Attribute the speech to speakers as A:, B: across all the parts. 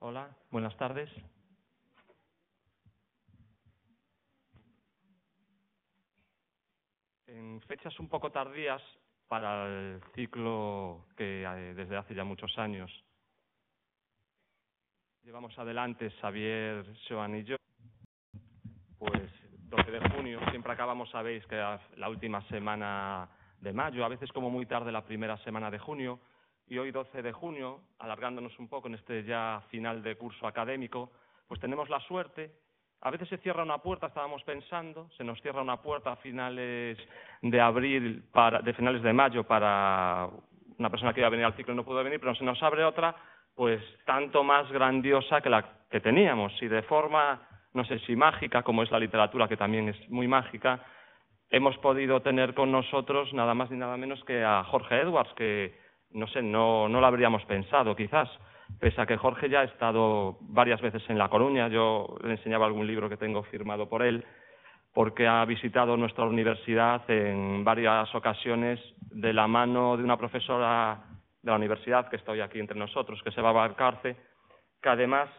A: Hola, buenas tardes. En fechas un poco tardías para el ciclo que desde hace ya muchos años llevamos adelante Xavier, Joan y yo, pues 12 de junio, siempre acabamos, sabéis, que la última semana de mayo, a veces como muy tarde la primera semana de junio, y hoy 12 de junio, alargándonos un poco en este ya final de curso académico, pues tenemos la suerte. A veces se cierra una puerta, estábamos pensando, se nos cierra una puerta a finales de abril, de finales de mayo, para una persona que iba a venir al ciclo y no pudo venir, pero se nos abre otra, pues tanto más grandiosa que la que teníamos, y de forma, no sé si mágica, como es la literatura, que también es muy mágica, hemos podido tener con nosotros nada más ni nada menos que a Jorge Edwards, que, no sé, no lo habríamos pensado quizás, pese a que Jorge ya ha estado varias veces en La Coruña. Yo le enseñaba algún libro que tengo firmado por él, porque ha visitado nuestra universidad en varias ocasiones de la mano de una profesora de la universidad que está hoy aquí entre nosotros, que es Eva Valcarce, que además,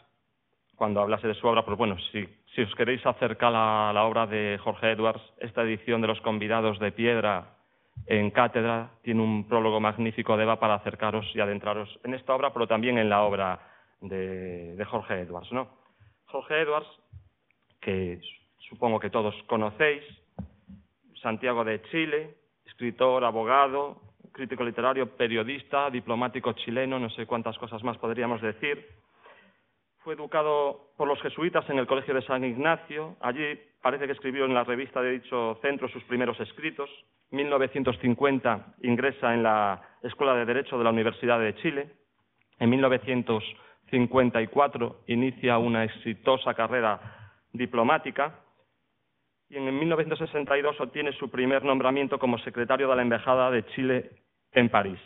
A: cuando hablase de su obra, pues bueno, si os queréis acercar a la obra de Jorge Edwards, esta edición de Los Convidados de Piedra en Cátedra tiene un prólogo magnífico de Eva para acercaros y adentraros en esta obra, pero también en la obra de Jorge Edwards, ¿no? Jorge Edwards, que supongo que todos conocéis, Santiago de Chile, escritor, abogado, crítico literario, periodista, diplomático chileno, no sé cuántas cosas más podríamos decir. Fue educado por los jesuitas en el Colegio de San Ignacio. Allí parece que escribió en la revista de dicho centro sus primeros escritos. En 1950 ingresa en la Escuela de Derecho de la Universidad de Chile. En 1954 inicia una exitosa carrera diplomática y en 1962 obtiene su primer nombramiento como secretario de la Embajada de Chile en París.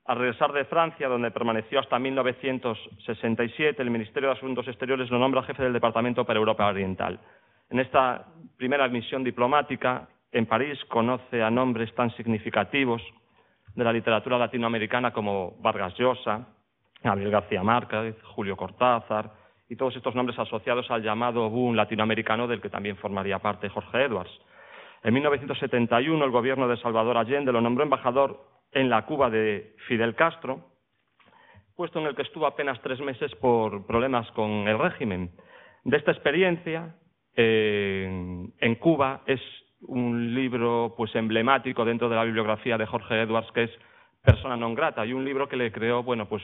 A: Al regresar de Francia, donde permaneció hasta 1967, el Ministerio de Asuntos Exteriores lo nombra jefe del Departamento para Europa Oriental. En esta primera misión diplomática, en París, conoce a nombres tan significativos de la literatura latinoamericana como Vargas Llosa, Gabriel García Márquez, Julio Cortázar, y todos estos nombres asociados al llamado boom latinoamericano del que también formaría parte Jorge Edwards. En 1971, el gobierno de Salvador Allende lo nombró embajador en la Cuba de Fidel Castro, puesto en el que estuvo apenas 3 meses por problemas con el régimen. De esta experiencia, en Cuba, es un libro pues emblemático dentro de la bibliografía de Jorge Edwards, que es Persona non grata, y un libro que le creó, bueno, pues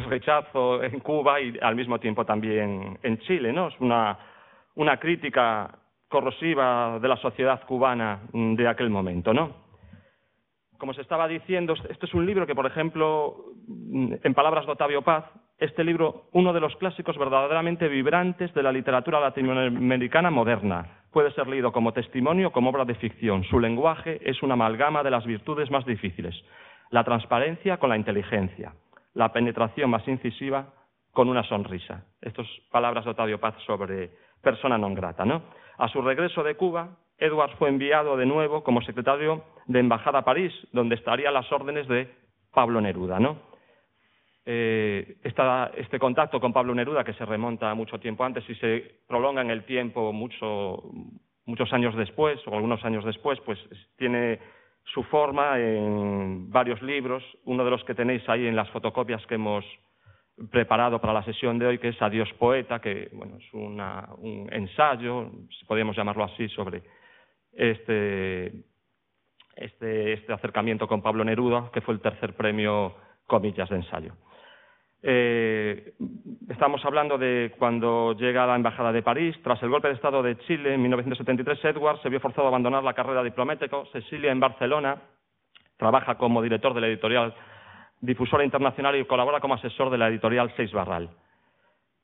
A: rechazo en Cuba y al mismo tiempo también en Chile, ¿no? Es una crítica corrosiva de la sociedad cubana de aquel momento, ¿no? Como se estaba diciendo, este es un libro que, por ejemplo, en palabras de Octavio Paz, este libro, uno de los clásicos verdaderamente vibrantes de la literatura latinoamericana moderna. Puede ser leído como testimonio o como obra de ficción. Su lenguaje es una amalgama de las virtudes más difíciles: la transparencia con la inteligencia, la penetración más incisiva con una sonrisa. Estas palabras de Octavio Paz sobre Persona non grata, ¿no? A su regreso de Cuba, Edwards fue enviado de nuevo como secretario de Embajada a París, donde estaría a las órdenes de Pablo Neruda, ¿no? Este contacto con Pablo Neruda, que se remonta a mucho tiempo antes y se prolonga en el tiempo muchos años después, o algunos años después, pues tiene su forma en varios libros. Uno de los que tenéis ahí en las fotocopias que hemos preparado para la sesión de hoy, que es Adiós Poeta, que bueno, es un ensayo, si podríamos llamarlo así, sobre este acercamiento con Pablo Neruda, que fue el tercer premio, comillas, de ensayo. Estamos hablando de cuando llega a la Embajada de París. Tras el golpe de Estado de Chile en 1973, Edwards se vio forzado a abandonar la carrera diplomática. Se exilia en Barcelona, trabaja como director de la editorial Difusora Internacional y colabora como asesor de la editorial Seix Barral.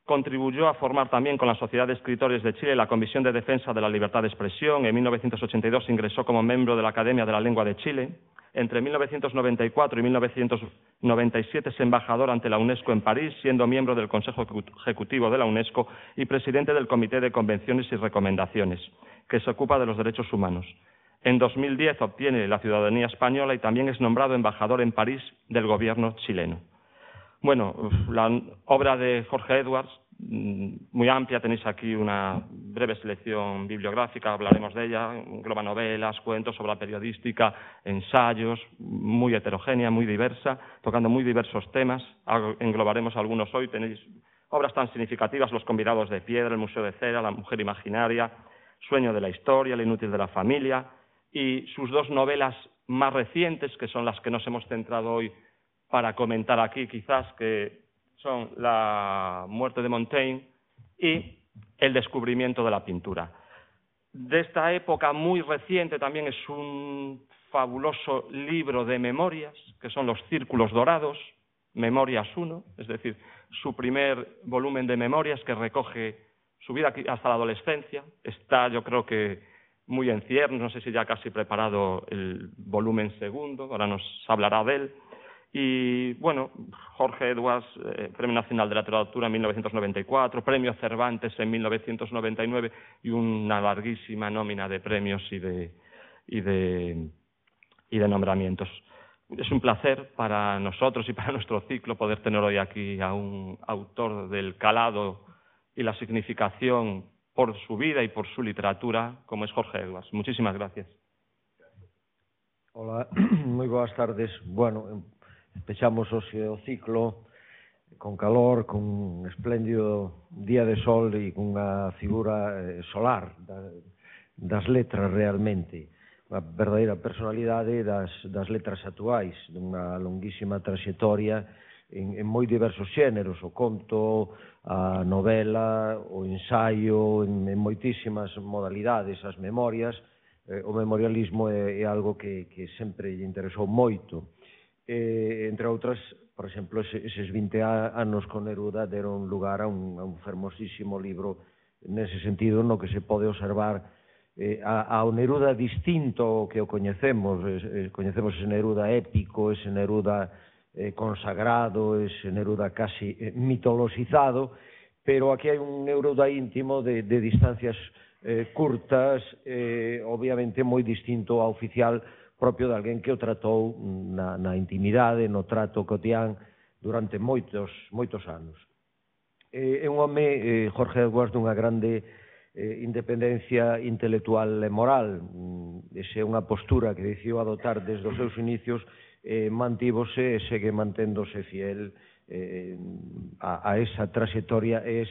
A: Contribuyó a formar también con la Sociedad de Escritores de Chile la Comisión de Defensa de la Libertad de Expresión. En 1982 ingresó como miembro de la Academia de la Lengua de Chile. Entre 1994 y 1997 es embajador ante la UNESCO en París, siendo miembro del Consejo Ejecutivo de la UNESCO y presidente del Comité de Convenciones y Recomendaciones, que se ocupa de los derechos humanos. En 2010 obtiene la ciudadanía española y también es nombrado embajador en París del gobierno chileno. Bueno, la obra de Jorge Edwards, muy amplia, tenéis aquí una breve selección bibliográfica, hablaremos de ella, engloba novelas, cuentos, obra periodística, ensayos, muy heterogénea, muy diversa, tocando muy diversos temas, englobaremos algunos hoy, tenéis obras tan significativas, Los convidados de piedra, El museo de cera, La mujer imaginaria, Sueño de la historia, El inútil de la familia, y sus dos novelas más recientes, que son las que nos hemos centrado hoy para comentar aquí quizás, que son La muerte de Montaigne y El descubrimiento de la pintura. De esta época muy reciente también es un fabuloso libro de memorias, que son Los círculos dorados, Memorias 1, es decir, su primer volumen de memorias que recoge su vida hasta la adolescencia. Está, yo creo que muy en ciernes, no sé si ya casi preparado el volumen segundo, ahora nos hablará de él. Y bueno, Jorge Edwards, Premio Nacional de Literatura en 1994, Premio Cervantes en 1999 y una larguísima nómina de premios y de nombramientos. Es un placer para nosotros y para nuestro ciclo poder tener hoy aquí a un autor del calado y la significación por su vida y por su literatura, como es Jorge Edwards. Muchísimas gracias.
B: Hola, moi boas tardes. Bueno, pechamos o ciclo con calor, con un espléndido día de sol e cunha figura solar das letras realmente, unha verdadeira personalidade das letras actuais, dunha longuísima traxectoria en moi diversos xéneros, o conto, a novela, o ensaio, en moitísimas modalidades, as memorias. O memorialismo é algo que sempre lle interesou moito. Entre outras, por exemplo, eses 20 anos con Neruda deron lugar a un fermosísimo libro nese sentido, no que se pode observar ao Neruda distinto ao que o coñecemos. Coñecemos ese Neruda épico, ese Neruda consagrado, ese Neruda casi mitologizado, pero aquí hai un Neruda íntimo de distancias curtas, obviamente moi distinto ao oficial propio de alguén que o tratou na intimidade, no trato cotián durante moitos anos. É un home, Jorge Edwards, dunha grande independencia intelectual e moral. Esa é unha postura que decidiu adoptar desde os seus inicios, mantívose e segue manténdose fiel a esa traxectoria e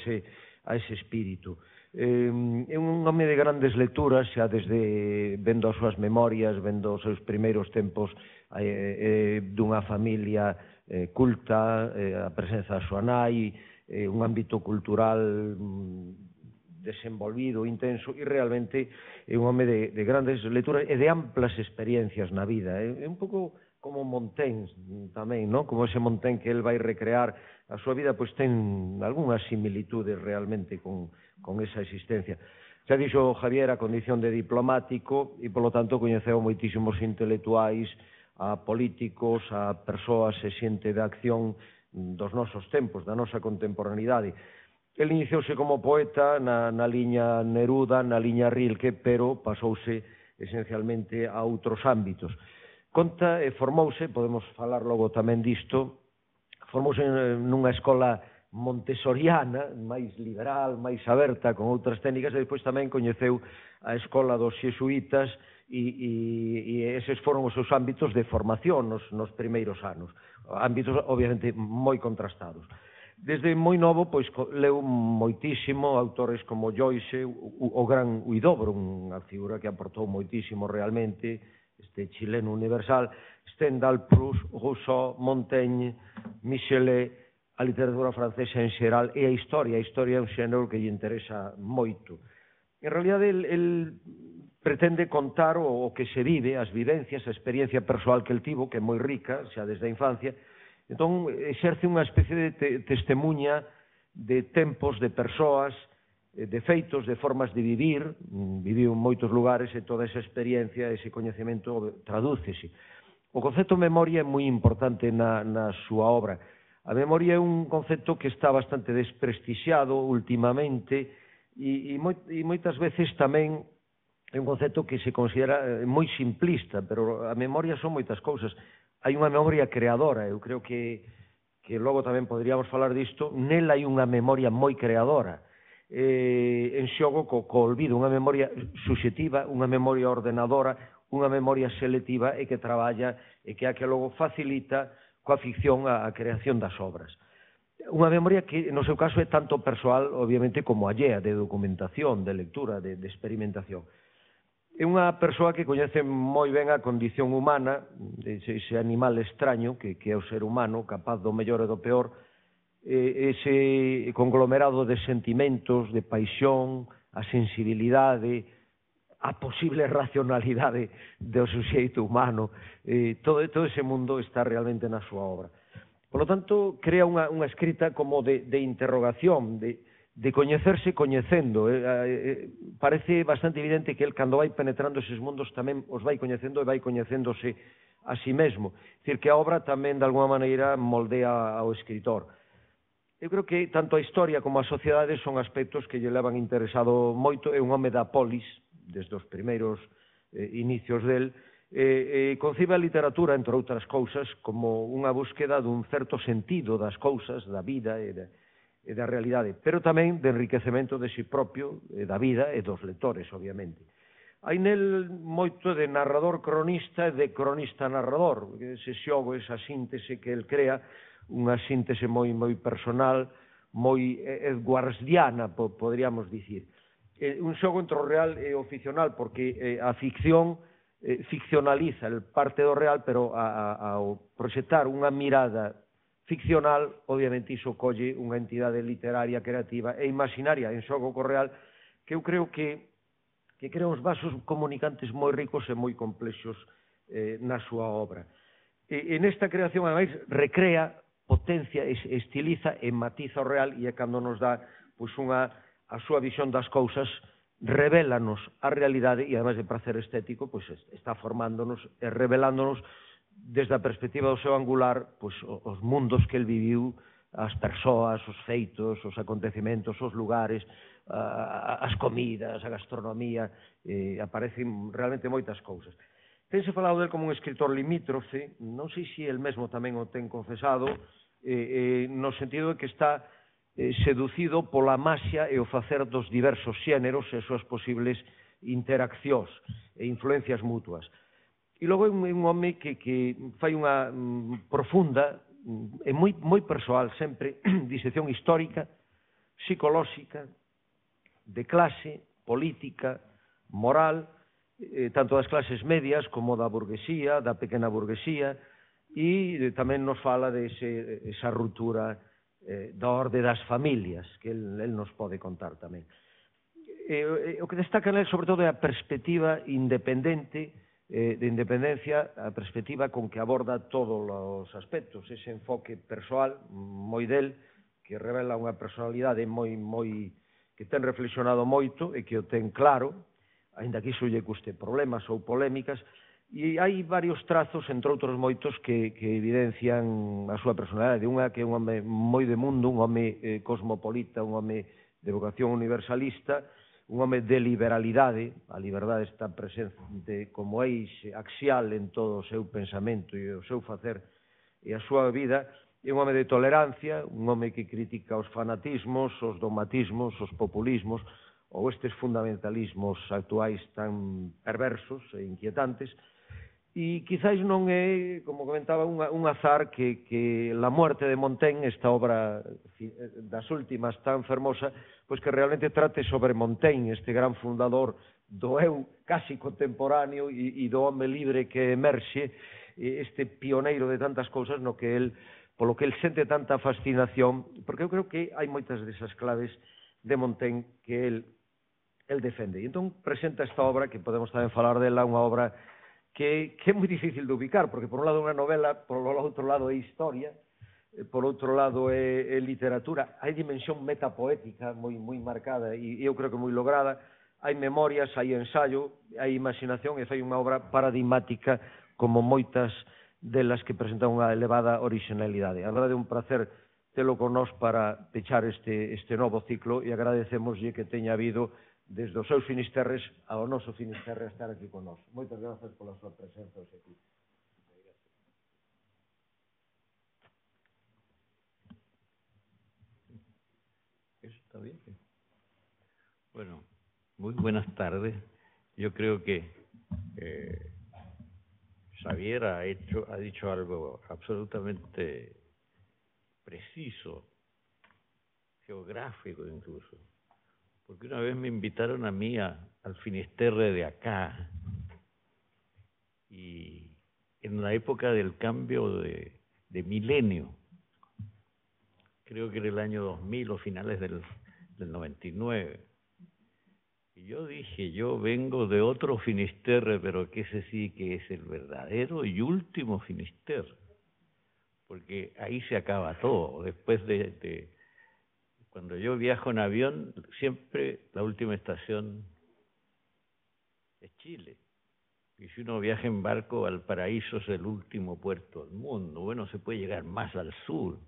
B: a ese espírito. É un home de grandes lecturas, xa desde vendo as súas memorias, vendo os seus primeiros tempos dunha familia culta, a presenza da súa nai, un ámbito cultural desenvolvido, intenso, e realmente é un home de grandes lecturas e de amplas experiencias na vida. É un pouco como Montaigne tamén, non? Como ese Montaigne que el vai recrear a súa vida, pois ten algunhas similitudes realmente con esa existencia. Xa dixo Javier a condición de diplomático e, polo tanto, coñeceu moitísimos intelectuais, a políticos, a persoas e xente de acción dos nosos tempos, da nosa contemporaneidade. El iniciouse como poeta na liña Neruda, na liña Rilke, pero pasouse esencialmente a outros ámbitos. Conta e formouse, podemos falar logo tamén disto, formouse nunha escola montessoriana, máis liberal, máis aberta, con outras técnicas, e despois tamén coñeceu a escola dos xesuítas e eses foron os seus ámbitos de formación nos primeiros anos. Ámbitos, obviamente, moi contrastados. Desde moi novo, pois, leu moitísimo autores como Joyce, o gran Huidobro, unha figura que aportou moitísimo realmente, este chileno universal, Stendhal, Proust, Rousseau, Montaigne, Michelet, a literatura francesa en xeral e a historia. A historia é un xénero que lle interesa moito. En realidad, el pretende contar o que se vive, as vivencias, a experiencia persoal que el tivo, que é moi rica, xa desde a infancia. Entón, exerce unha especie de testemunha de tempos, de persoas, de feitos, de formas de vivir, viviu en moitos lugares e toda esa experiencia, ese coñecemento tradúcese. O concepto memoria é moi importante na súa obra. A memoria é un concepto que está bastante desprestixiado últimamente e moitas veces tamén é un concepto que se considera moi simplista, pero a memoria son moitas cousas. Hai unha memoria creadora, eu creo que que logo tamén poderíamos falar disto, nela hai unha memoria moi creadora, en xogo co olvido, unha memoria subxetiva, unha memoria ordenadora, unha memoria selectiva e que traballa e que é a que logo facilita coa ficción a creación das obras. Unha memoria que, no seu caso, é tanto persoal, obviamente, como allea, de documentación, de lectura, de experimentación. É unha persoa que coñece moi ben a condición humana, ese animal extraño que é o ser humano, capaz do mellor e do peor, ese conglomerado de sentimentos, de paixón, a sensibilidade, a posible racionalidade do suxeito humano, todo ese mundo está realmente na súa obra. Por lo tanto, crea unha escrita como de interrogación, de coñecerse coñecendo. Parece bastante evidente que el, cando vai penetrando eses mundos, tamén os vai coñecendo e vai coñecéndose a si mesmo. É dicir, que a obra tamén, de alguma maneira, moldea ao escritor. Eu creo que tanto a historia como a sociedade son aspectos que lle levan interesado moito. É un home da polis, desde os primeiros inicios del, concibe a literatura, entre outras cousas, como unha búsqueda dun certo sentido das cousas, da vida e da realidade, pero tamén de enriquecemento de si propio, da vida e dos lectores, obviamente. Hai nel moito de narrador cronista e de cronista narrador, ese xogo, esa síntese que el crea, unha síntese moi personal, moi edwardiana, poderíamos dicir. Un xogo entre o real e o ficcional, porque a ficción ficcionaliza el parte do real, pero ao proxectar unha mirada ficcional, obviamente iso colle unha entidade literaria, creativa e imaginaria en xogo co real, que eu creo que crea uns vasos comunicantes moi ricos e moi complexos na súa obra. E nesta creación, ademais, recrea, potencia, estiliza e matiza o real, e é cando nos dá a súa visión das cousas, revélanos a realidade, e ademais de prazer estético, está formándonos e revelándonos desde a perspectiva do seu angular os mundos que el viviu, as persoas, os feitos, os acontecementos, os lugares, as comidas, a gastronomía, aparecen realmente moitas cousas. Tense falado del como un escritor limítrofe, non sei se el mesmo tamén o ten confesado, no sentido de que está seducido pola maxia e o facer dos diversos xéneros e suas posibles interaccións e influencias mutuas. E logo é un home que fai unha profunda e moi persoal sempre disección histórica, psicolóxica, de clase, política, moral, tanto das clases medias como da burguesía, da pequena burguesía, e tamén nos fala de esa ruptura da orde das familias, que el nos pode contar tamén. O que destaca nel, sobre todo, é a perspectiva independente, de independencia, a perspectiva con que aborda todos os aspectos, ese enfoque persoal, moi del, que revela unha personalidade que ten reflexionado moito e que o ten claro, aínda que iso lle custe problemas ou polémicas, e hai varios trazos, entre outros moitos, que evidencian a súa personalidade. Unha que é un home moi de mundo, un home cosmopolita, un home de vocación universalista, un home de liberalidade. A liberdade está presente como eixe axial en todo o seu pensamento e o seu facer e a súa vida. É un home de tolerancia, un home que critica os fanatismos, os dogmatismos, os populismos ou estes fundamentalismos actuais tan perversos e inquietantes. E quizáis non é, como comentaba, un azar que La muerte de Montaigne, esta obra das últimas tan fermosa, pois que realmente trate sobre Montaigne, este gran fundador do eu casi contemporáneo e do home libre que emerxe, este pioneiro de tantas cousas no que el, polo que el sente tanta fascinación, porque eu creo que hai moitas desas claves de Montaigne que el defende. E entón presenta esta obra, que podemos tamén falar dela, unha obra que é moi difícil de ubicar, porque por un lado é unha novela, por outro lado é historia, por outro lado é literatura, hai dimensión metapoética moi marcada e eu creo que moi lograda, hai memorias, hai ensaio, hai imaginación e fai unha obra paradigmática como moitas delas que presentan unha elevada originalidade. A verdade é un placer telo con nós para pechar este novo ciclo e agradecemoslle que teña habido desde os seus Finisterres ao noso Finisterre a estar aquí con nós. Moitas grazas pola súa presenza hoxe aquí.
C: ¿Está bien? Bueno, muy buenas tardes. Yo creo que Xavier ha dicho algo absolutamente preciso, geográfico incluso. Porque una vez me invitaron a mí al Finisterre de acá, y en la época del cambio de milenio, creo que era el año 2000 o finales del 99. Y yo dije, yo vengo de otro Finisterre, pero que ese sí que es el verdadero y último Finisterre, porque ahí se acaba todo. Después cuando yo viajo en avión, siempre la última estación es Chile. Y si uno viaja en barco, Valparaíso es el último puerto del mundo. Bueno, se puede llegar más al sur,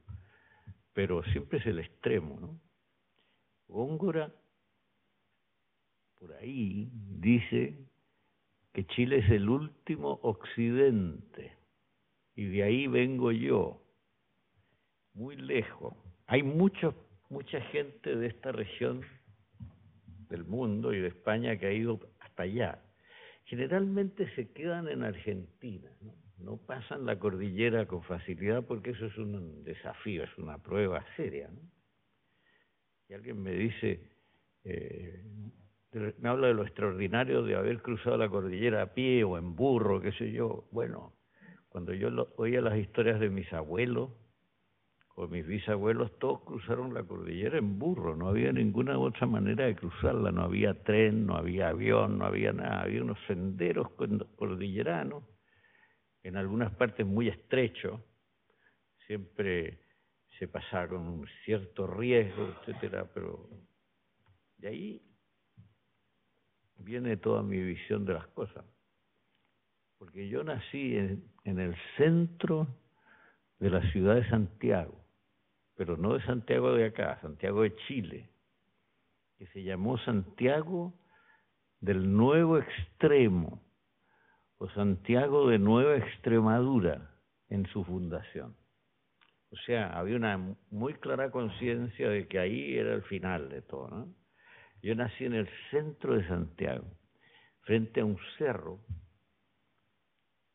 C: pero siempre es el extremo, ¿no? Góngora, por ahí, dice que Chile es el último occidente, y de ahí vengo yo, muy lejos. Hay mucha gente de esta región del mundo y de España que ha ido hasta allá. Generalmente se quedan en Argentina, no pasan la cordillera con facilidad, porque eso es un desafío, es una prueba seria, ¿no? Y alguien me dice, me habla de lo extraordinario de haber cruzado la cordillera a pie o en burro, qué sé yo. Bueno, cuando yo oía las historias de mis abuelos o mis bisabuelos, todos cruzaron la cordillera en burro, no había ninguna otra manera de cruzarla, no había tren, no había avión, no había nada, había unos senderos cordilleranos, en algunas partes muy estrechos, siempre se pasaron un cierto riesgo, etcétera, pero de ahí viene toda mi visión de las cosas, porque yo nací en el centro de la ciudad de Santiago, pero no de Santiago de acá, Santiago de Chile, que se llamó Santiago del Nuevo Extremo, o Santiago de Nueva Extremadura, en su fundación. O sea, había una muy clara conciencia de que ahí era el final de todo, ¿no? Yo nací en el centro de Santiago, frente a un cerro,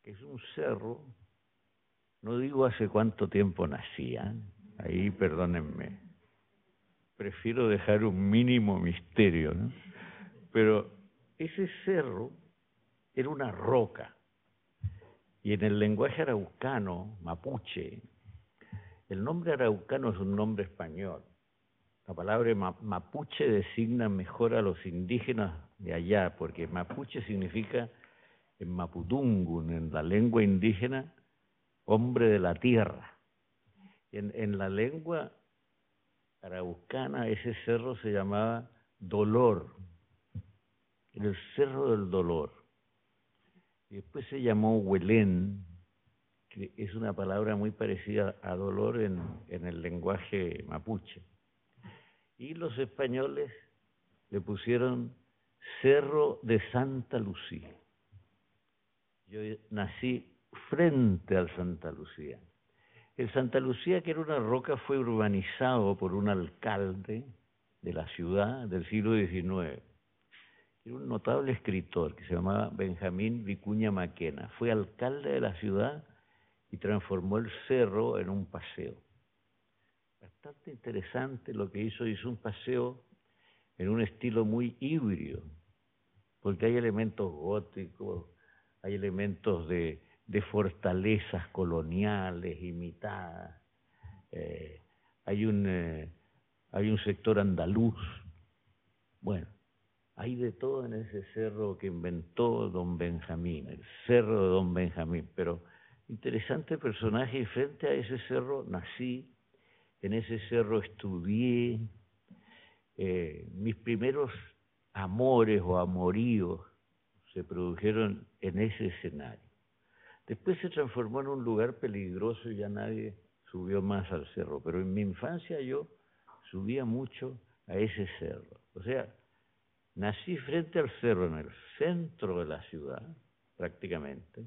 C: que es un cerro, no digo hace cuánto tiempo nacía, ahí perdónenme, prefiero dejar un mínimo misterio, ¿no? Pero ese cerro era una roca, y en el lenguaje araucano, mapuche, el nombre araucano es un nombre español. La palabra mapuche designa mejor a los indígenas de allá, porque mapuche significa en mapudungun, en la lengua indígena, hombre de la tierra. En la lengua araucana ese cerro se llamaba Dolor, el Cerro del Dolor. Y después se llamó Huelén, que es una palabra muy parecida a dolor en el lenguaje mapuche. Y los españoles le pusieron Cerro de Santa Lucía. Yo nací frente al Santa Lucía. El Santa Lucía, que era una roca, fue urbanizado por un alcalde de la ciudad del siglo XIX. Era un notable escritor que se llamaba Benjamín Vicuña Maquena. Fue alcalde de la ciudad y transformó el cerro en un paseo. Bastante interesante lo que hizo un paseo en un estilo muy híbrido, porque hay elementos góticos, hay elementos de fortalezas coloniales imitadas, hay un sector andaluz. Bueno, hay de todo en ese cerro que inventó don Benjamín, el cerro de don Benjamín, pero interesante personaje, y frente a ese cerro nací, en ese cerro estudié, mis primeros amores o amoríos se produjeron en ese escenario. Después se transformó en un lugar peligroso y ya nadie subió más al cerro, pero en mi infancia yo subía mucho a ese cerro. O sea, nací frente al cerro, en el centro de la ciudad, prácticamente,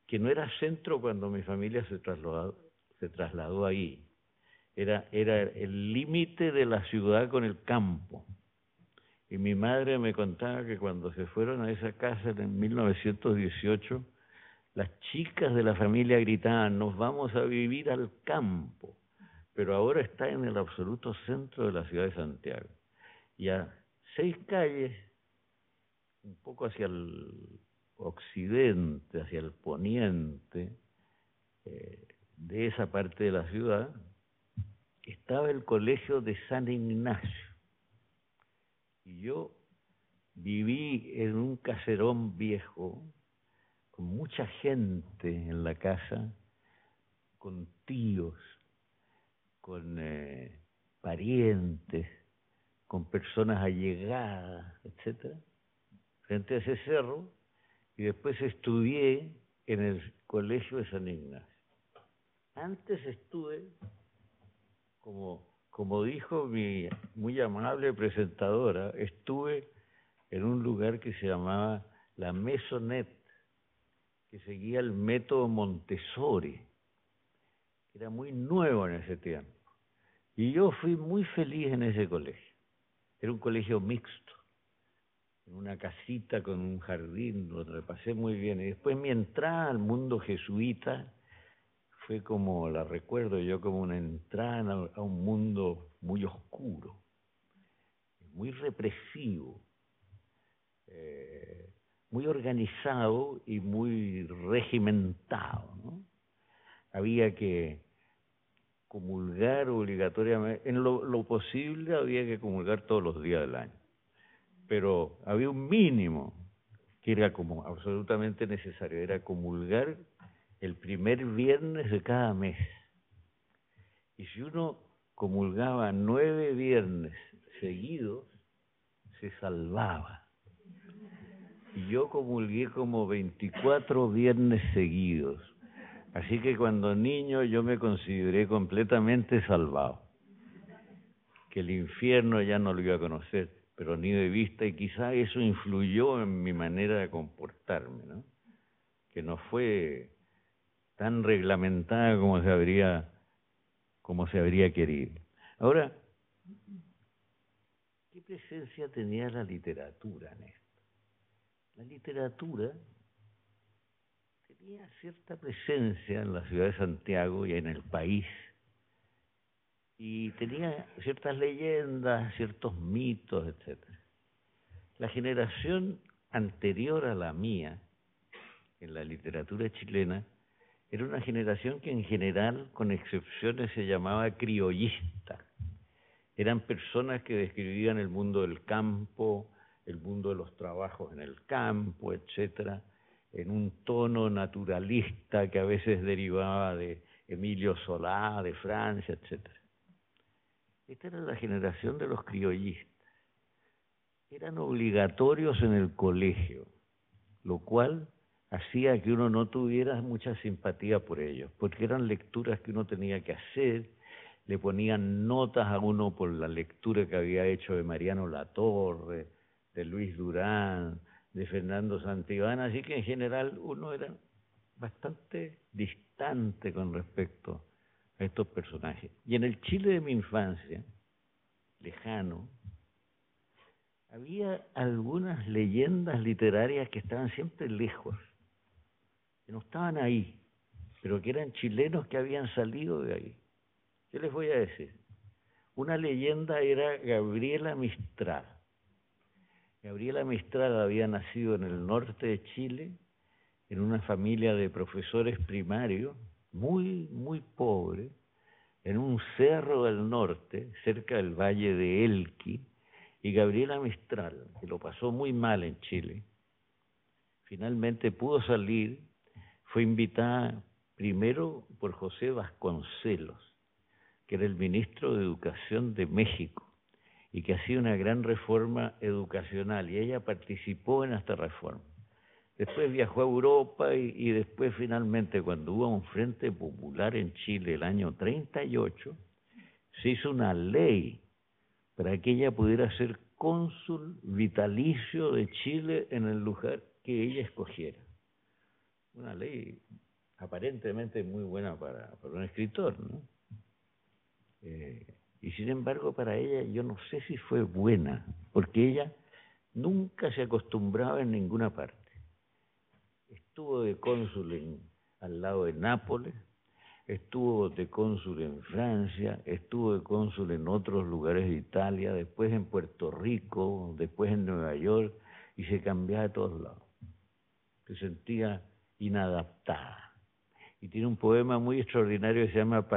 C: que no era centro cuando mi familia se trasladó ahí. era el límite de la ciudad con el campo. Y mi madre me contaba que cuando se fueron a esa casa en 1918, las chicas de la familia gritaban, nos vamos a vivir al campo, pero ahora está en el absoluto centro de la ciudad de Santiago. Y a 6 calles, un poco hacia el occidente, hacia el poniente, de esa parte de la ciudad, estaba el colegio de San Ignacio. Y yo viví en un caserón viejo, con mucha gente en la casa, con tíos, con parientes, con personas allegadas, etcétera, frente a ese cerro, y después estudié en el colegio de San Ignacio. Antes estuve, como dijo mi muy amable presentadora, estuve en un lugar que se llamaba la Maisonette, que seguía el método Montessori, que era muy nuevo en ese tiempo. Y yo fui muy feliz en ese colegio. Era un colegio mixto, en una casita con un jardín, lo repasé muy bien. Y después mi entrada al mundo jesuita fue como, la recuerdo yo, como una entrada a un mundo muy oscuro, muy represivo, muy organizado y muy regimentado, ¿no? Había que comulgar obligatoriamente, en lo posible había que comulgar todos los días del año, pero había un mínimo que era como absolutamente necesario, era comulgar el primer viernes de cada mes. Y si uno comulgaba 9 viernes seguidos, se salvaba. Y yo comulgué como 24 viernes seguidos. Así que cuando niño yo me consideré completamente salvado. Que el infierno ya no lo iba a conocer, pero ni de vista, y quizá eso influyó en mi manera de comportarme, ¿no? Que no fue tan reglamentada como se habría querido. Ahora, ¿qué presencia tenía la literatura en esto? La literatura tenía cierta presencia en la ciudad de Santiago y en el país, y tenía ciertas leyendas, ciertos mitos, etc. La generación anterior a la mía, en la literatura chilena, era una generación que en general, con excepciones, se llamaba criollista. Eran personas que describían el mundo del campo, el mundo de los trabajos en el campo, etcétera, en un tono naturalista que a veces derivaba de Emilio Solá, de Francia, etcétera. Esta era la generación de los criollistas. Eran obligatorios en el colegio, lo cual hacía que uno no tuviera mucha simpatía por ellos, porque eran lecturas que uno tenía que hacer, le ponían notas a uno por la lectura que había hecho de Mariano Latorre, de Luis Durán, de Fernando Santibán, así que en general uno era bastante distante con respecto a estos personajes. Y en el Chile de mi infancia, lejano, había algunas leyendas literarias que estaban siempre lejos, que no estaban ahí, pero que eran chilenos que habían salido de ahí. ¿Qué les voy a decir? Una leyenda era Gabriela Mistral. Gabriela Mistral había nacido en el norte de Chile, en una familia de profesores primarios, muy, muy pobre, en un cerro del norte, cerca del valle de Elqui, y Gabriela Mistral, que lo pasó muy mal en Chile, finalmente pudo salir, fue invitada primero por José Vasconcelos, que era el ministro de Educación de México, y que hacía una gran reforma educacional, y ella participó en esta reforma. Después viajó a Europa y después finalmente, cuando hubo un Frente Popular en Chile el año 38, se hizo una ley para que ella pudiera ser cónsul vitalicio de Chile en el lugar que ella escogiera. Una ley aparentemente muy buena para un escritor, ¿no? Y sin embargo, para ella, yo no sé si fue buena, porque ella nunca se acostumbraba en ninguna parte. Estuvo de cónsul al lado de Nápoles, estuvo de cónsul en Francia, estuvo de cónsul en otros lugares de Italia, después en Puerto Rico, después en Nueva York, y se cambiaba de todos lados. Se sentía inadaptada. Y tiene un poema muy extraordinario que se llama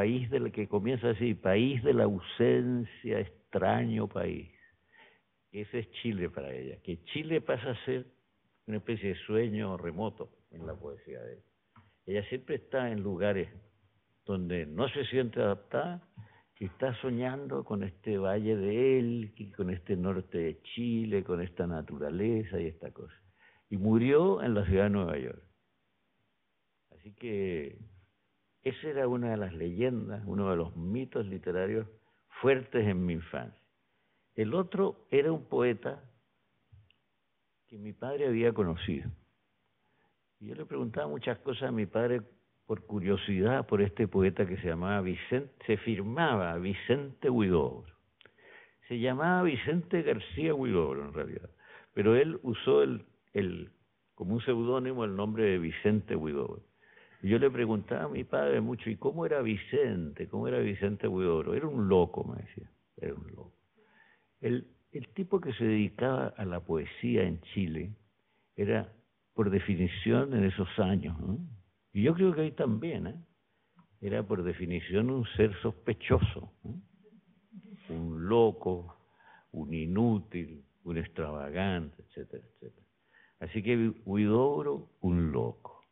C: que comienza así: país de la ausencia, extraño país. Ese es Chile para ella, que Chile pasa a ser una especie de sueño remoto en la poesía de ella. Ella siempre está en lugares donde no se siente adaptada, que está soñando con este valle de Elqui, con este norte de Chile, con esta naturaleza y esta cosa. Y murió en la ciudad de Nueva York. Así que esa era una de las leyendas, uno de los mitos literarios fuertes en mi infancia. El otro era un poeta que mi padre había conocido. Y yo le preguntaba muchas cosas a mi padre por curiosidad por este poeta que se llamaba Vicente, se firmaba Vicente Huidobro. Se llamaba Vicente García Huidobro en realidad, pero él usó como un seudónimo el nombre de Vicente Huidobro. Y yo le preguntaba a mi padre mucho, ¿y cómo era Vicente? ¿Cómo era Vicente Huidobro? Era un loco, me decía, era un loco. El tipo que se dedicaba a la poesía en Chile era, por definición, en esos años, ¿no? Y yo creo que hoy también, era por definición un ser sospechoso, ¿no? Un loco, un inútil, un extravagante, etcétera, etcétera. Así que Huidobro, un loco.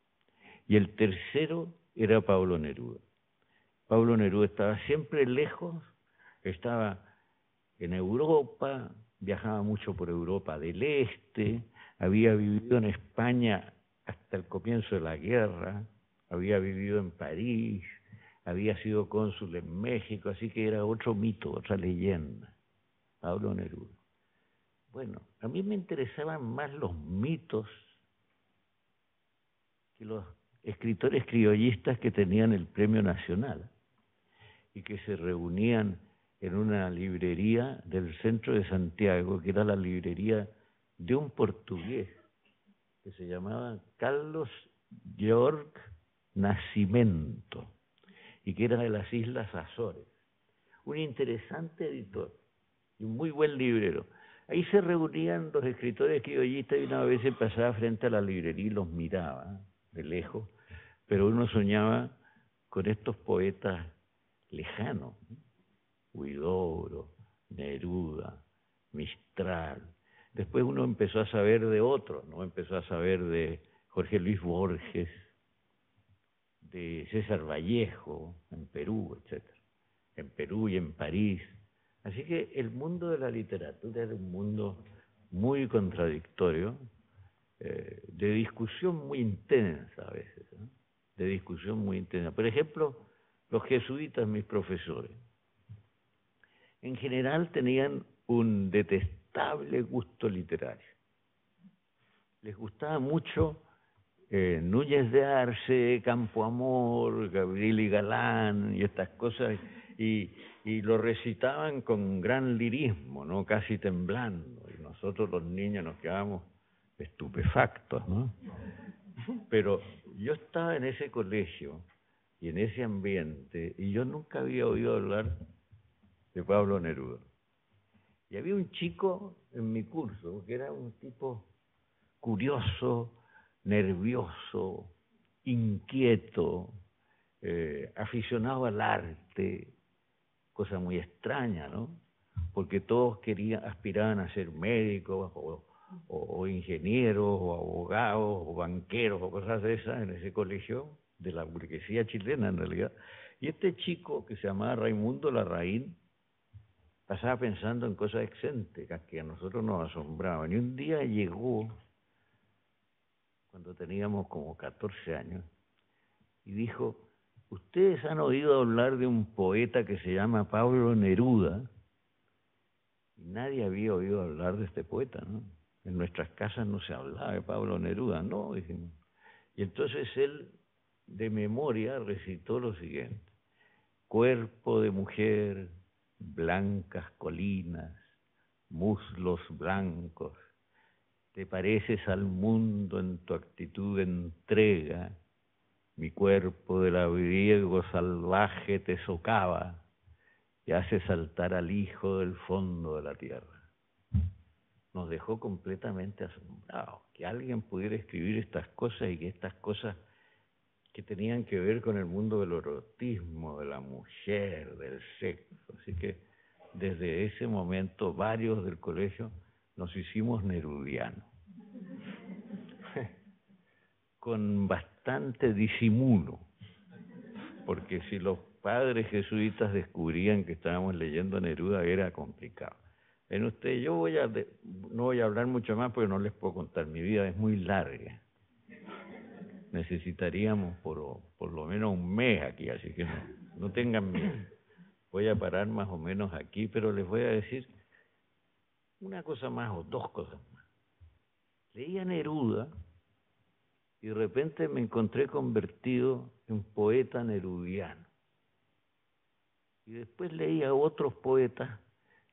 C: Y el tercero era Pablo Neruda. Pablo Neruda estaba siempre lejos, estaba en Europa, viajaba mucho por Europa del Este, había vivido en España hasta el comienzo de la guerra, había vivido en París, había sido cónsul en México, así que era otro mito, otra leyenda, Pablo Neruda. Bueno, a mí me interesaban más los mitos que los escritores criollistas que tenían el Premio Nacional y que se reunían en una librería del centro de Santiago, que era la librería de un portugués que se llamaba Carlos Georg Nascimento y que era de las Islas Azores. Un interesante editor y un muy buen librero. Ahí se reunían los escritores criollistas y una vez se pasaba frente a la librería y los miraba de lejos, pero uno soñaba con estos poetas lejanos, Huidobro, Neruda, Mistral. Después uno empezó a saber de otros, ¿no? Empezó a saber de Jorge Luis Borges, de César Vallejo, en Perú, etcétera. En Perú y en París. Así que el mundo de la literatura era un mundo muy contradictorio, de discusión muy intensa a veces, ¿no? De discusión muy intensa. Por ejemplo, los jesuitas, mis profesores, en general tenían un detestable gusto literario. Les gustaba mucho Núñez de Arce, Campo Amor, Gabriel y Galán y estas cosas, y lo recitaban con gran lirismo, ¿no? Casi temblando, y nosotros los niños nos quedábamos estupefactos, ¿no? Pero yo estaba en ese colegio y en ese ambiente, y yo nunca había oído hablar de Pablo Neruda. Y había un chico en mi curso que era un tipo curioso, nervioso, inquieto, aficionado al arte, cosa muy extraña, ¿no? Porque todos aspiraban a ser médicos o ingenieros o abogados o banqueros o cosas de esas en ese colegio de la burguesía chilena en realidad. Y este chico que se llamaba Raimundo Larraín pasaba pensando en cosas excéntricas que a nosotros nos asombraban. Y un día llegó, cuando teníamos como 14 años, y dijo: ¿ustedes han oído hablar de un poeta que se llama Pablo Neruda? Y nadie había oído hablar de este poeta, ¿no? En nuestras casas no se hablaba de Pablo Neruda, no, dijimos. Y entonces él, de memoria, recitó lo siguiente: cuerpo de mujer, blancas colinas, muslos blancos, te pareces al mundo en tu actitud de entrega, mi cuerpo de labriego salvaje te socava y hace saltar al hijo del fondo de la tierra. Nos dejó completamente asombrados, que alguien pudiera escribir estas cosas y que estas cosas que tenían que ver con el mundo del erotismo, de la mujer, del sexo. Así que desde ese momento varios del colegio nos hicimos nerudianos, con bastante disimulo, porque si los padres jesuitas descubrían que estábamos leyendo Neruda era complicado. En usted, no voy a hablar mucho más porque no les puedo contar, mi vida es muy larga. Necesitaríamos por lo menos un mes aquí, así que no tengan miedo. Voy a parar más o menos aquí, pero les voy a decir una cosa más o dos cosas más. Leía Neruda y de repente me encontré convertido en poeta nerudiano. Y después leía a otros poetas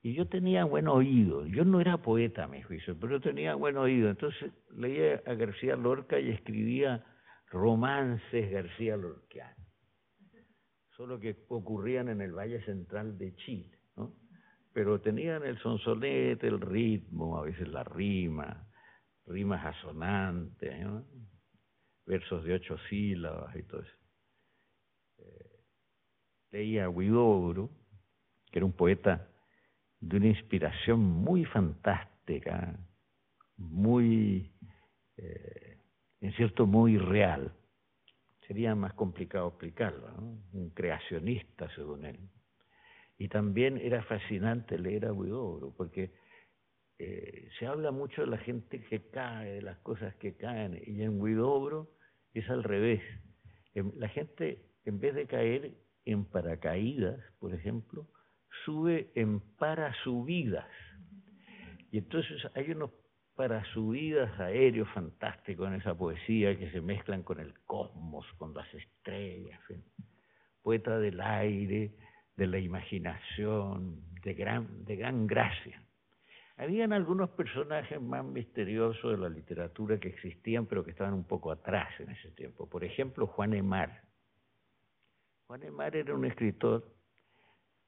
C: y yo tenía buen oído. Yo no era poeta a mi juicio, pero tenía buen oído. Entonces leía a García Lorca y escribía romances García Lorquianos, solo que ocurrían en el Valle Central de Chile, ¿no? Pero tenían el sonsonete, el ritmo, a veces la rima, rimas asonantes, ¿no? Versos de 8 sílabas y todo eso. Leía a Huidobro, que era un poeta de una inspiración muy fantástica, muy, en cierto modo irreal. Sería más complicado explicarlo, ¿no? Un creacionista, según él. Y también era fascinante leer a Huidobro, porque se habla mucho de la gente que cae, de las cosas que caen, y en Huidobro es al revés. La gente, en vez de caer en paracaídas, por ejemplo, sube en parasubidas. Y entonces hay unos parasubidas aéreos fantásticos en esa poesía que se mezclan con el cosmos, con las estrellas. ¿Sí? Poeta del aire, de la imaginación, de gran gracia. Habían algunos personajes más misteriosos de la literatura que existían, pero que estaban un poco atrás en ese tiempo. Por ejemplo, Juan Emar. Juan Emar era un escritor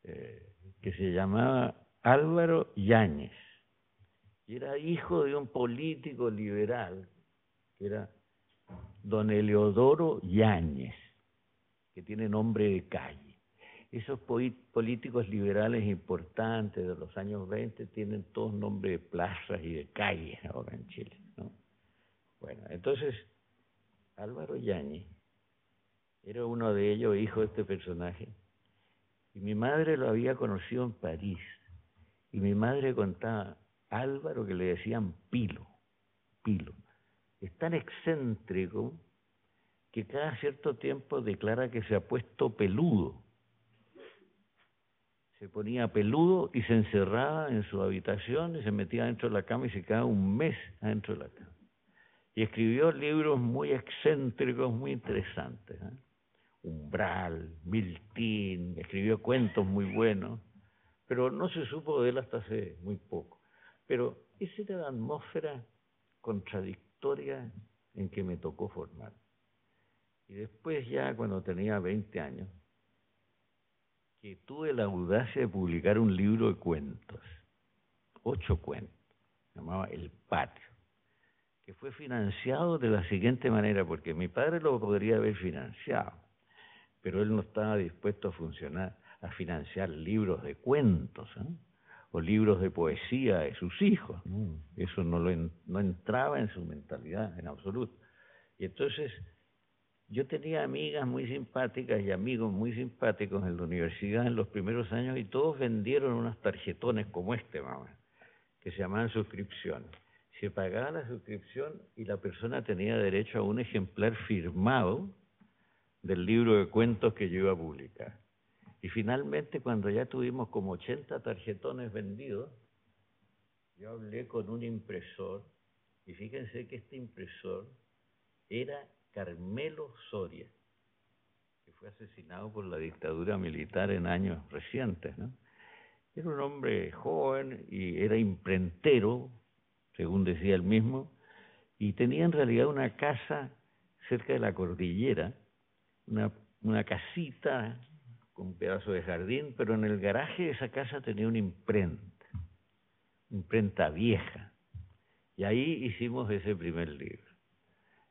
C: que se llamaba Álvaro Yáñez, y era hijo de un político liberal, que era don Eleodoro Yáñez, que tiene nombre de calle. Esos políticos liberales importantes de los años 20 tienen todos nombre de plazas y de calles ahora en Chile, ¿no? Bueno, entonces Álvaro Yáñez era uno de ellos, hijo de este personaje, y mi madre lo había conocido en París, y mi madre contaba a Álvaro que le decían Pilo. Es tan excéntrico que cada cierto tiempo declara que se ha puesto peludo. Se ponía peludo y se encerraba en su habitación y se metía dentro de la cama y se quedaba un mes adentro de la cama. Y escribió libros muy excéntricos, muy interesantes, ¿eh? Umbral, Miltín, escribió cuentos muy buenos, pero no se supo de él hasta hace muy poco. Pero esa era la atmósfera contradictoria en que me tocó formar. Y después ya cuando tenía 20 años, que tuve la audacia de publicar un libro de cuentos, 8 cuentos, se llamaba El Patio, que fue financiado de la siguiente manera, porque mi padre lo podría haber financiado, pero él no estaba dispuesto a financiar libros de cuentos, ¿eh? O libros de poesía de sus hijos, ¿no? Eso no entraba en su mentalidad en absoluto. Y entonces yo tenía amigas muy simpáticas y amigos muy simpáticos en la universidad en los primeros años y todos vendieron unos tarjetones como este, mamá, que se llamaban suscripciones. Se pagaba la suscripción y la persona tenía derecho a un ejemplar firmado del libro de cuentos que yo iba a publicar. Y finalmente, cuando ya tuvimos como 80 tarjetones vendidos, yo hablé con un impresor, y fíjense que este impresor era Carmelo Soria, que fue asesinado por la dictadura militar en años recientes, ¿no? Era un hombre joven y era imprentero, según decía él mismo, y tenía en realidad una casa cerca de la cordillera, una casita con un pedazo de jardín, pero en el garaje de esa casa tenía una imprenta vieja. Y ahí hicimos ese primer libro.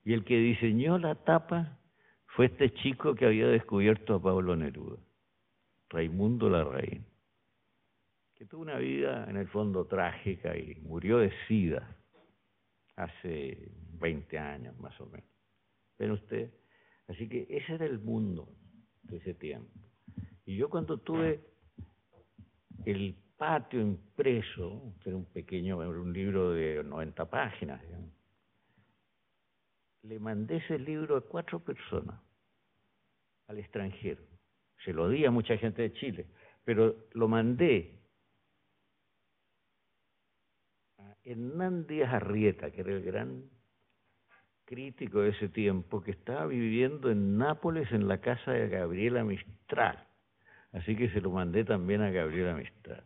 C: Y el que diseñó la tapa fue este chico que había descubierto a Pablo Neruda, Raimundo Larraín, que tuvo una vida en el fondo trágica y murió de SIDA hace 20 años más o menos. ¿Ven usted? Así que ese era el mundo de ese tiempo. Y yo cuando tuve el patio impreso, que era un libro de 90 páginas, digamos, le mandé ese libro a 4 personas al extranjero. Se lo di a mucha gente de Chile, pero lo mandé a Hernán Díaz Arrieta, que era el gran crítico de ese tiempo, que estaba viviendo en Nápoles en la casa de Gabriela Mistral. Así que se lo mandé también a Gabriela Mistral.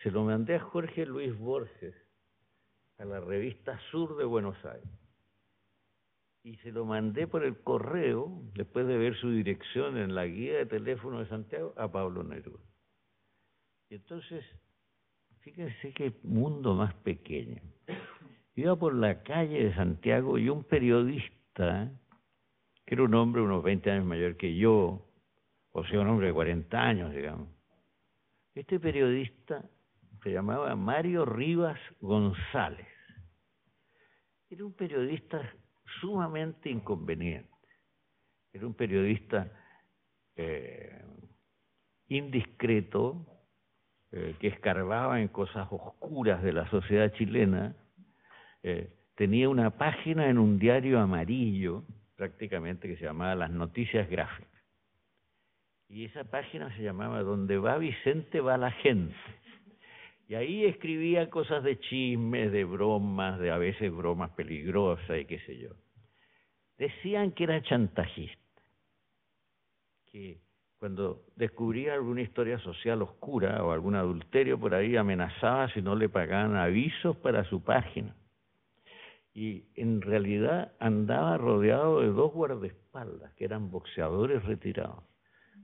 C: Se lo mandé a Jorge Luis Borges, a la revista Sur de Buenos Aires. Y se lo mandé por el correo, después de ver su dirección en la guía de teléfono de Santiago, a Pablo Neruda. Y entonces, fíjense qué mundo más pequeño. Iba por la calle de Santiago y un periodista, que era un hombre unos 20 años mayor que yo, o sea, un hombre de 40 años, digamos. Este periodista se llamaba Mario Rivas González. Era un periodista sumamente inconveniente. Era un periodista indiscreto, que escarbaba en cosas oscuras de la sociedad chilena. Tenía una página en un diario amarillo, prácticamente, que se llamaba Las Noticias Gráficas. Y esa página se llamaba Donde va Vicente va la gente. Y ahí escribía cosas de chismes, de bromas, de a veces bromas peligrosas y qué sé yo. Decían que era chantajista, que cuando descubría alguna historia social oscura o algún adulterio por ahí amenazaba si no le pagaban avisos para su página. Y en realidad andaba rodeado de 2 guardaespaldas, que eran boxeadores retirados.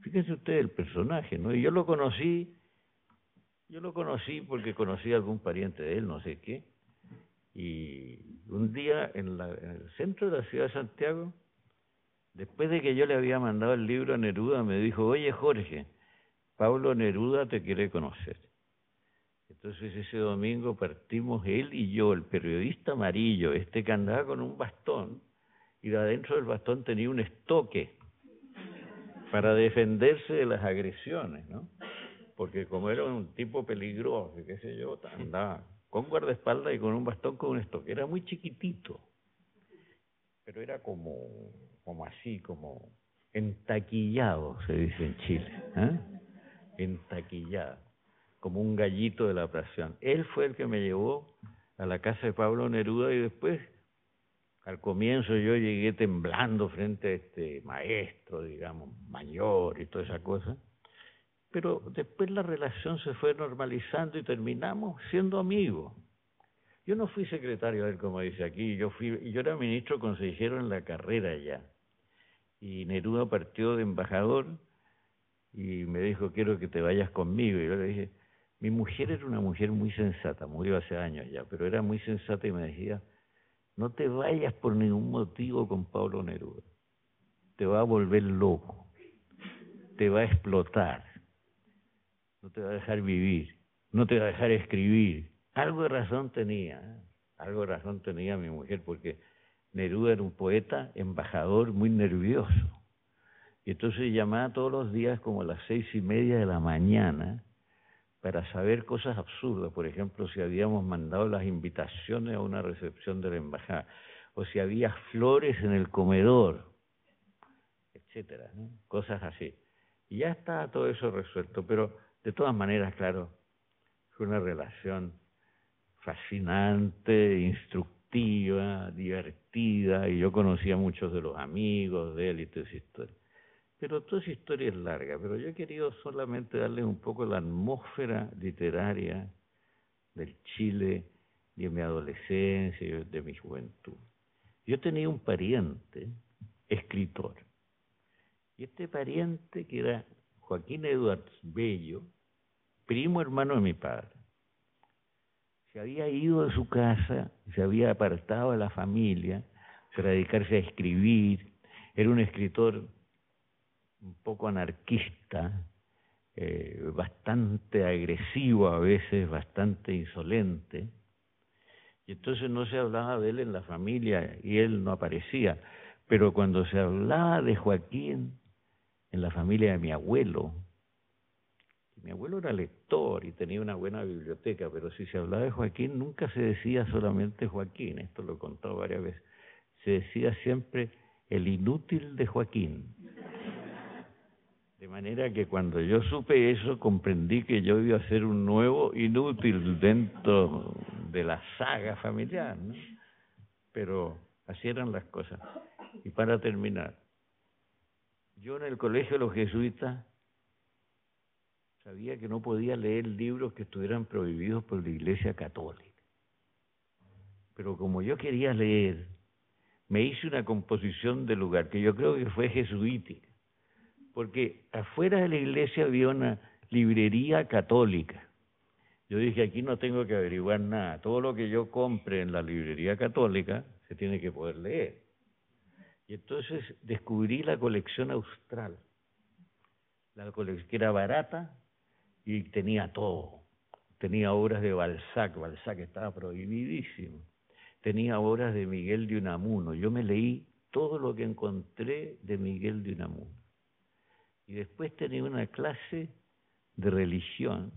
C: Fíjense ustedes el personaje, ¿no? Y yo lo conocí porque conocí a algún pariente de él, no sé qué. Y un día en el centro de la ciudad de Santiago, después de que yo le había mandado el libro a Neruda, me dijo: oye Jorge, Pablo Neruda te quiere conocer. Entonces ese domingo partimos él y yo, el periodista amarillo, que andaba con un bastón, y de adentro del bastón tenía un estoque para defenderse de las agresiones, ¿no? Porque como era un tipo peligroso, qué sé yo, andaba con guardaespaldas y con un bastón con un estoque. Era muy chiquitito, pero era como así, como entaquillado, se dice en Chile, ¿eh? Entaquillado, como un gallito de la pasión. Él fue el que me llevó a la casa de Pablo Neruda y después, al comienzo yo llegué temblando frente a este maestro, digamos, mayor y toda esa cosa. Pero después la relación se fue normalizando y terminamos siendo amigos. Yo no fui secretario de él, como dice aquí, yo era ministro consejero en la carrera ya. Y Neruda partió de embajador y me dijo: quiero que te vayas conmigo. Y yo le dije, mi mujer era una mujer muy sensata, murió hace años ya, pero era muy sensata y me decía: no te vayas por ningún motivo con Pablo Neruda. Te va a volver loco, te va a explotar. No te va a dejar vivir, no te va a dejar escribir. Algo de razón tenía mi mujer, porque Neruda era un poeta, embajador, muy nervioso. Y entonces llamaba todos los días como a las 6:30 de la mañana para saber cosas absurdas. Por ejemplo, si habíamos mandado las invitaciones a una recepción de la embajada, o si había flores en el comedor, etcétera, ¿no? Cosas así. Y ya estaba todo eso resuelto, pero de todas maneras, claro, fue una relación fascinante, instructiva, divertida, y yo conocía a muchos de los amigos de él y toda esa historia. Pero toda esa historia es larga, pero yo he querido solamente darle un poco la atmósfera literaria del Chile de mi adolescencia y de mi juventud. Yo tenía un pariente, escritor, y este pariente, que era Joaquín Edwards Bello, primo hermano de mi padre, se había ido de su casa, se había apartado de la familia para dedicarse a escribir. Era un escritor un poco anarquista, bastante agresivo a veces, bastante insolente, y entonces no se hablaba de él en la familia y él no aparecía. Pero cuando se hablaba de Joaquín en la familia de mi abuelo era lector y tenía una buena biblioteca, pero si se hablaba de Joaquín nunca se decía solamente Joaquín, esto lo he contado varias veces, se decía siempre el inútil de Joaquín. De manera que cuando yo supe eso, comprendí que yo iba a ser un nuevo inútil dentro de la saga familiar, ¿no? Pero así eran las cosas. Y para terminar, yo en el colegio de los jesuitas sabía que no podía leer libros que estuvieran prohibidos por la Iglesia Católica. Pero como yo quería leer, me hice una composición del lugar, que yo creo que fue jesuítica, porque afuera de la iglesia había una librería católica. Yo dije, aquí no tengo que averiguar nada, todo lo que yo compre en la librería católica se tiene que poder leer. Y entonces descubrí la colección austral, la colección que era barata y tenía todo. Tenía obras de Balzac estaba prohibidísimo. Tenía obras de Miguel de Unamuno. Yo me leí todo lo que encontré de Miguel de Unamuno. Y después tenía una clase de religión,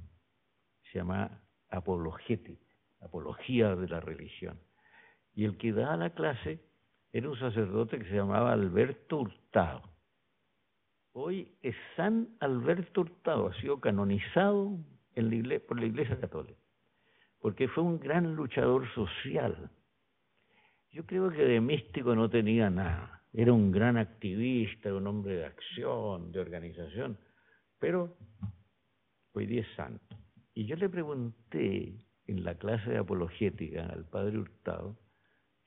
C: se llama apologética, apología de la religión. Y el que daba la clase era un sacerdote que se llamaba Alberto Hurtado. Hoy es San Alberto Hurtado, ha sido canonizado por la Iglesia Católica, porque fue un gran luchador social. Yo creo que de místico no tenía nada, era un gran activista, un hombre de acción, de organización, pero hoy día es santo. Y yo le pregunté en la clase de apologética al padre Hurtado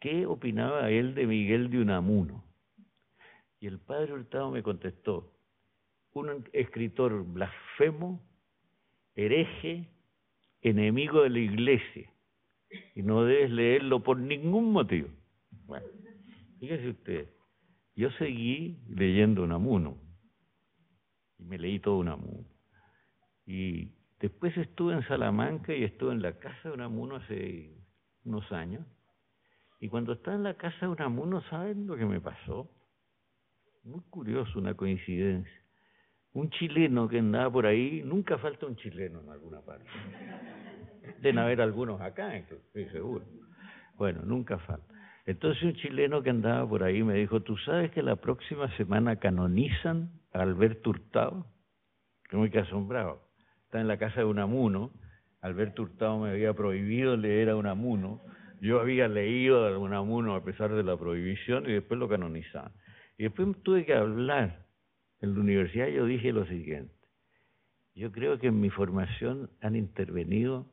C: qué opinaba él de Miguel de Unamuno. Y el padre Hurtado me contestó, un escritor blasfemo, hereje, enemigo de la iglesia, y no debes leerlo por ningún motivo. Bueno, fíjese usted, yo seguí leyendo Unamuno, y me leí todo Unamuno. Y después estuve en Salamanca y estuve en la casa de Unamuno hace unos años, y cuando estaba en la casa de Unamuno, ¿saben lo que me pasó? Muy curioso, una coincidencia. Un chileno que andaba por ahí, nunca falta un chileno en alguna parte. Deben haber algunos acá, estoy seguro. Bueno, nunca falta. Entonces un chileno que andaba por ahí me dijo, ¿tú sabes que la próxima semana canonizan a Alberto Hurtado? Que muy que asombrado. Está en la casa de Unamuno. Alberto Hurtado me había prohibido leer a Unamuno. Yo había leído a Unamuno a pesar de la prohibición y después lo canonizaban. Y después tuve que hablar. En la universidad yo dije lo siguiente, yo creo que en mi formación han intervenido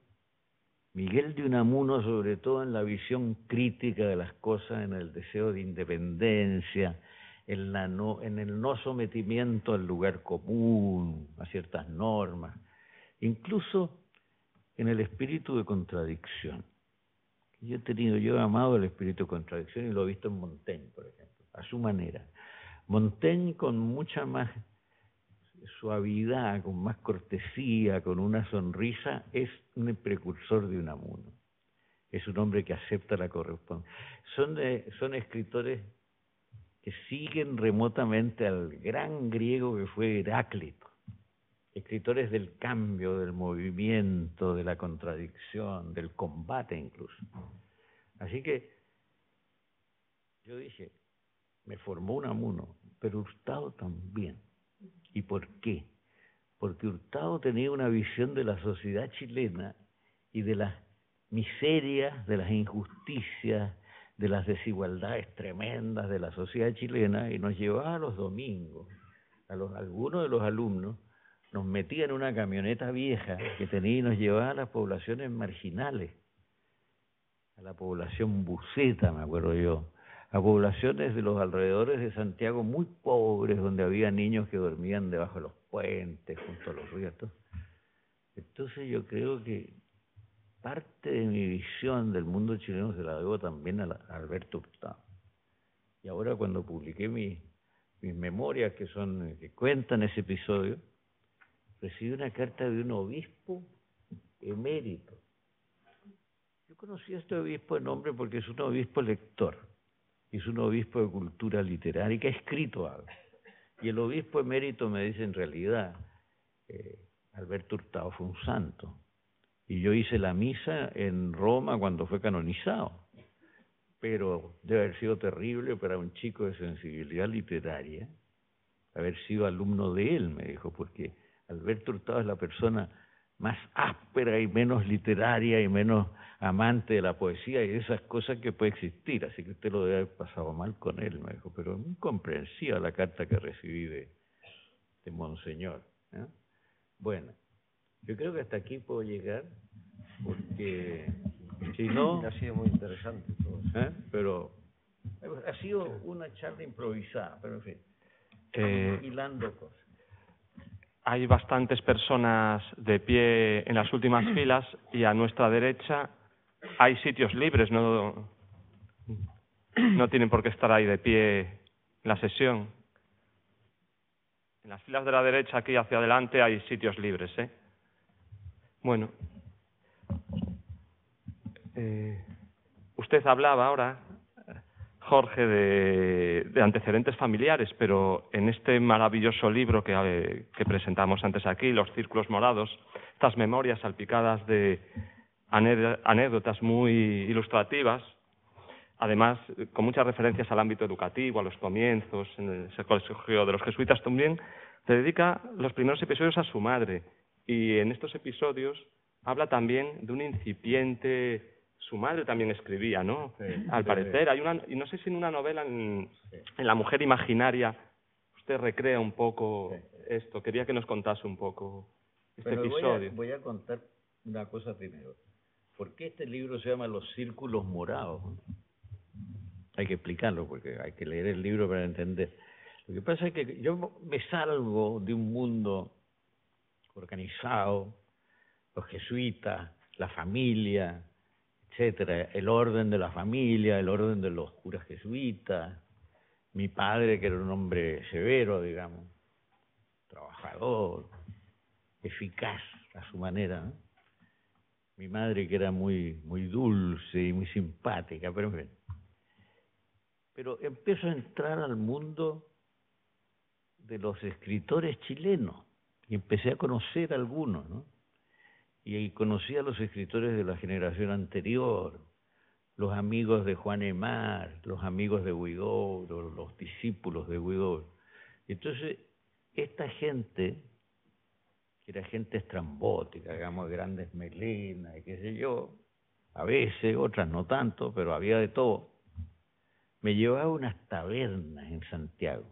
C: Miguel de Unamuno, sobre todo en la visión crítica de las cosas, en el deseo de independencia, en el no sometimiento al lugar común, a ciertas normas, incluso en el espíritu de contradicción. Yo he amado el espíritu de contradicción y lo he visto en Montaigne, por ejemplo, a su manera. Montaigne con mucha más suavidad, con más cortesía, con una sonrisa, es un precursor de Unamuno. Es un hombre que acepta la correspondencia. Son escritores que siguen remotamente al gran griego que fue Heráclito. Escritores del cambio, del movimiento, de la contradicción, del combate incluso. Así que yo dije, me formó Unamuno, pero Hurtado también. ¿Y por qué? Porque Hurtado tenía una visión de la sociedad chilena y de las miserias, de las injusticias, de las desigualdades tremendas de la sociedad chilena, y nos llevaba los domingos algunos de los alumnos nos metían en una camioneta vieja que tenía y nos llevaba a las poblaciones marginales, a la población Buceta, me acuerdo yo, a poblaciones de los alrededores de Santiago muy pobres, donde había niños que dormían debajo de los puentes, junto a los ríos. Entonces yo creo que parte de mi visión del mundo chileno se la debo también a Alberto Hurtado. Y ahora cuando publiqué mis memorias que cuentan ese episodio, recibí una carta de un obispo emérito. Yo conocí a este obispo de nombre porque es un obispo lector, y es un obispo de cultura literaria, y que ha escrito algo. Y el obispo emérito me dice, en realidad, Alberto Hurtado fue un santo. Y yo hice la misa en Roma cuando fue canonizado. Pero debe haber sido terrible para un chico de sensibilidad literaria haber sido alumno de él, me dijo, porque Alberto Hurtado es la persona más áspera y menos literaria y menos amante de la poesía y de esas cosas que puede existir, así que usted lo debe haber pasado mal con él, me dijo, pero muy comprensiva la carta que recibí de Monseñor, ¿eh? Bueno, yo creo que hasta aquí puedo llegar, porque si no...
B: Ha sido muy interesante todo eso.
C: Pero ha sido una charla improvisada, pero en fin, hilando cosas.
A: Hay bastantes personas de pie en las últimas filas y a nuestra derecha hay sitios libres, no tienen por qué estar ahí de pie en la sesión. En las filas de la derecha, aquí hacia adelante, hay sitios libres, ¿eh? Bueno. Usted hablaba ahora, Jorge, de antecedentes familiares, pero en este maravilloso libro que presentamos antes aquí, Los Círculos Morados, estas memorias salpicadas de anécdotas muy ilustrativas, además con muchas referencias al ámbito educativo, a los comienzos, en el colegio de los jesuitas también, se dedica los primeros episodios a su madre, y en estos episodios habla también de un incipiente... Su madre también escribía, ¿no? Sí, al parecer. Hay una, y no sé si en una novela, en La mujer imaginaria, usted recrea un poco esto. Quería que nos contase un poco este episodio.
C: Voy a contar una cosa primero. ¿Por qué este libro se llama Los Círculos Morados? Hay que explicarlo, porque hay que leer el libro para entender. Lo que pasa es que yo me salgo de un mundo organizado, los jesuitas, la familia, etcétera, el orden de la familia, el orden de los curas jesuitas, mi padre que era un hombre severo, digamos, trabajador, eficaz a su manera, ¿no? Mi madre que era muy dulce y muy simpática, pero en fin. Pero empiezo a entrar al mundo de los escritores chilenos y empecé a conocer algunos, ¿no? Y conocí a los escritores de la generación anterior, los amigos de Juan Emar, los amigos de Huidobro, los discípulos de Huidobro. Entonces, esta gente, que era gente estrambótica, digamos, de grandes melenas y qué sé yo, a veces, otras no tanto, pero había de todo, me llevaba a unas tabernas en Santiago.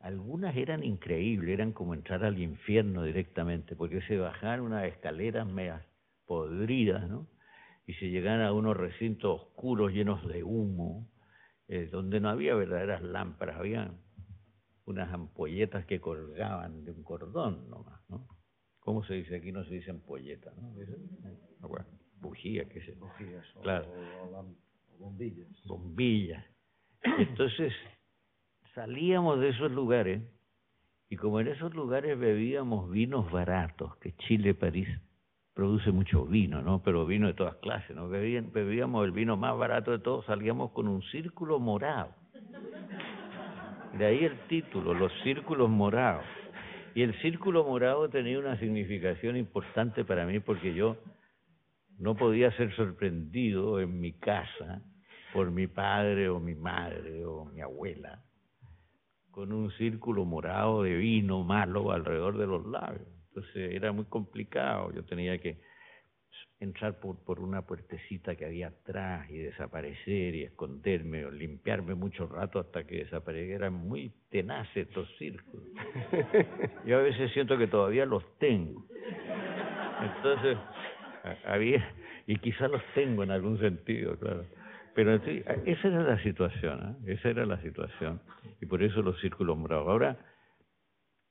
C: Algunas eran increíbles, eran como entrar al infierno directamente, porque se bajaban unas escaleras medias podridas, ¿no? Y se llegaban a unos recintos oscuros llenos de humo, donde no había verdaderas lámparas, había unas ampolletas que colgaban de un cordón nomás, ¿no? ¿Cómo se dice? Aquí no se dice ampolleta, ¿no? Bueno, bujía, qué sé.
B: Bujías,
C: claro.
B: o bombillas.
C: Bombillas. Entonces... salíamos de esos lugares y como en esos lugares bebíamos vinos baratos, que Chile, París, produce mucho vino, ¿no? Pero vino de todas clases, ¿no? Bebíamos el vino más barato de todos, salíamos con un círculo morado. De ahí el título, Los Círculos Morados. Y el círculo morado tenía una significación importante para mí porque yo no podía ser sorprendido en mi casa por mi padre o mi madre o mi abuela con un círculo morado de vino malo alrededor de los labios. Entonces era muy complicado, yo tenía que entrar por una puertecita que había atrás y desaparecer y esconderme o limpiarme mucho rato hasta que desapareciera. Eran muy tenaces estos círculos. Yo a veces siento que todavía los tengo. Entonces, y quizás los tengo en algún sentido, claro. Pero sí, esa era la situación, esa era la situación. Y por eso los círculos morados. Ahora,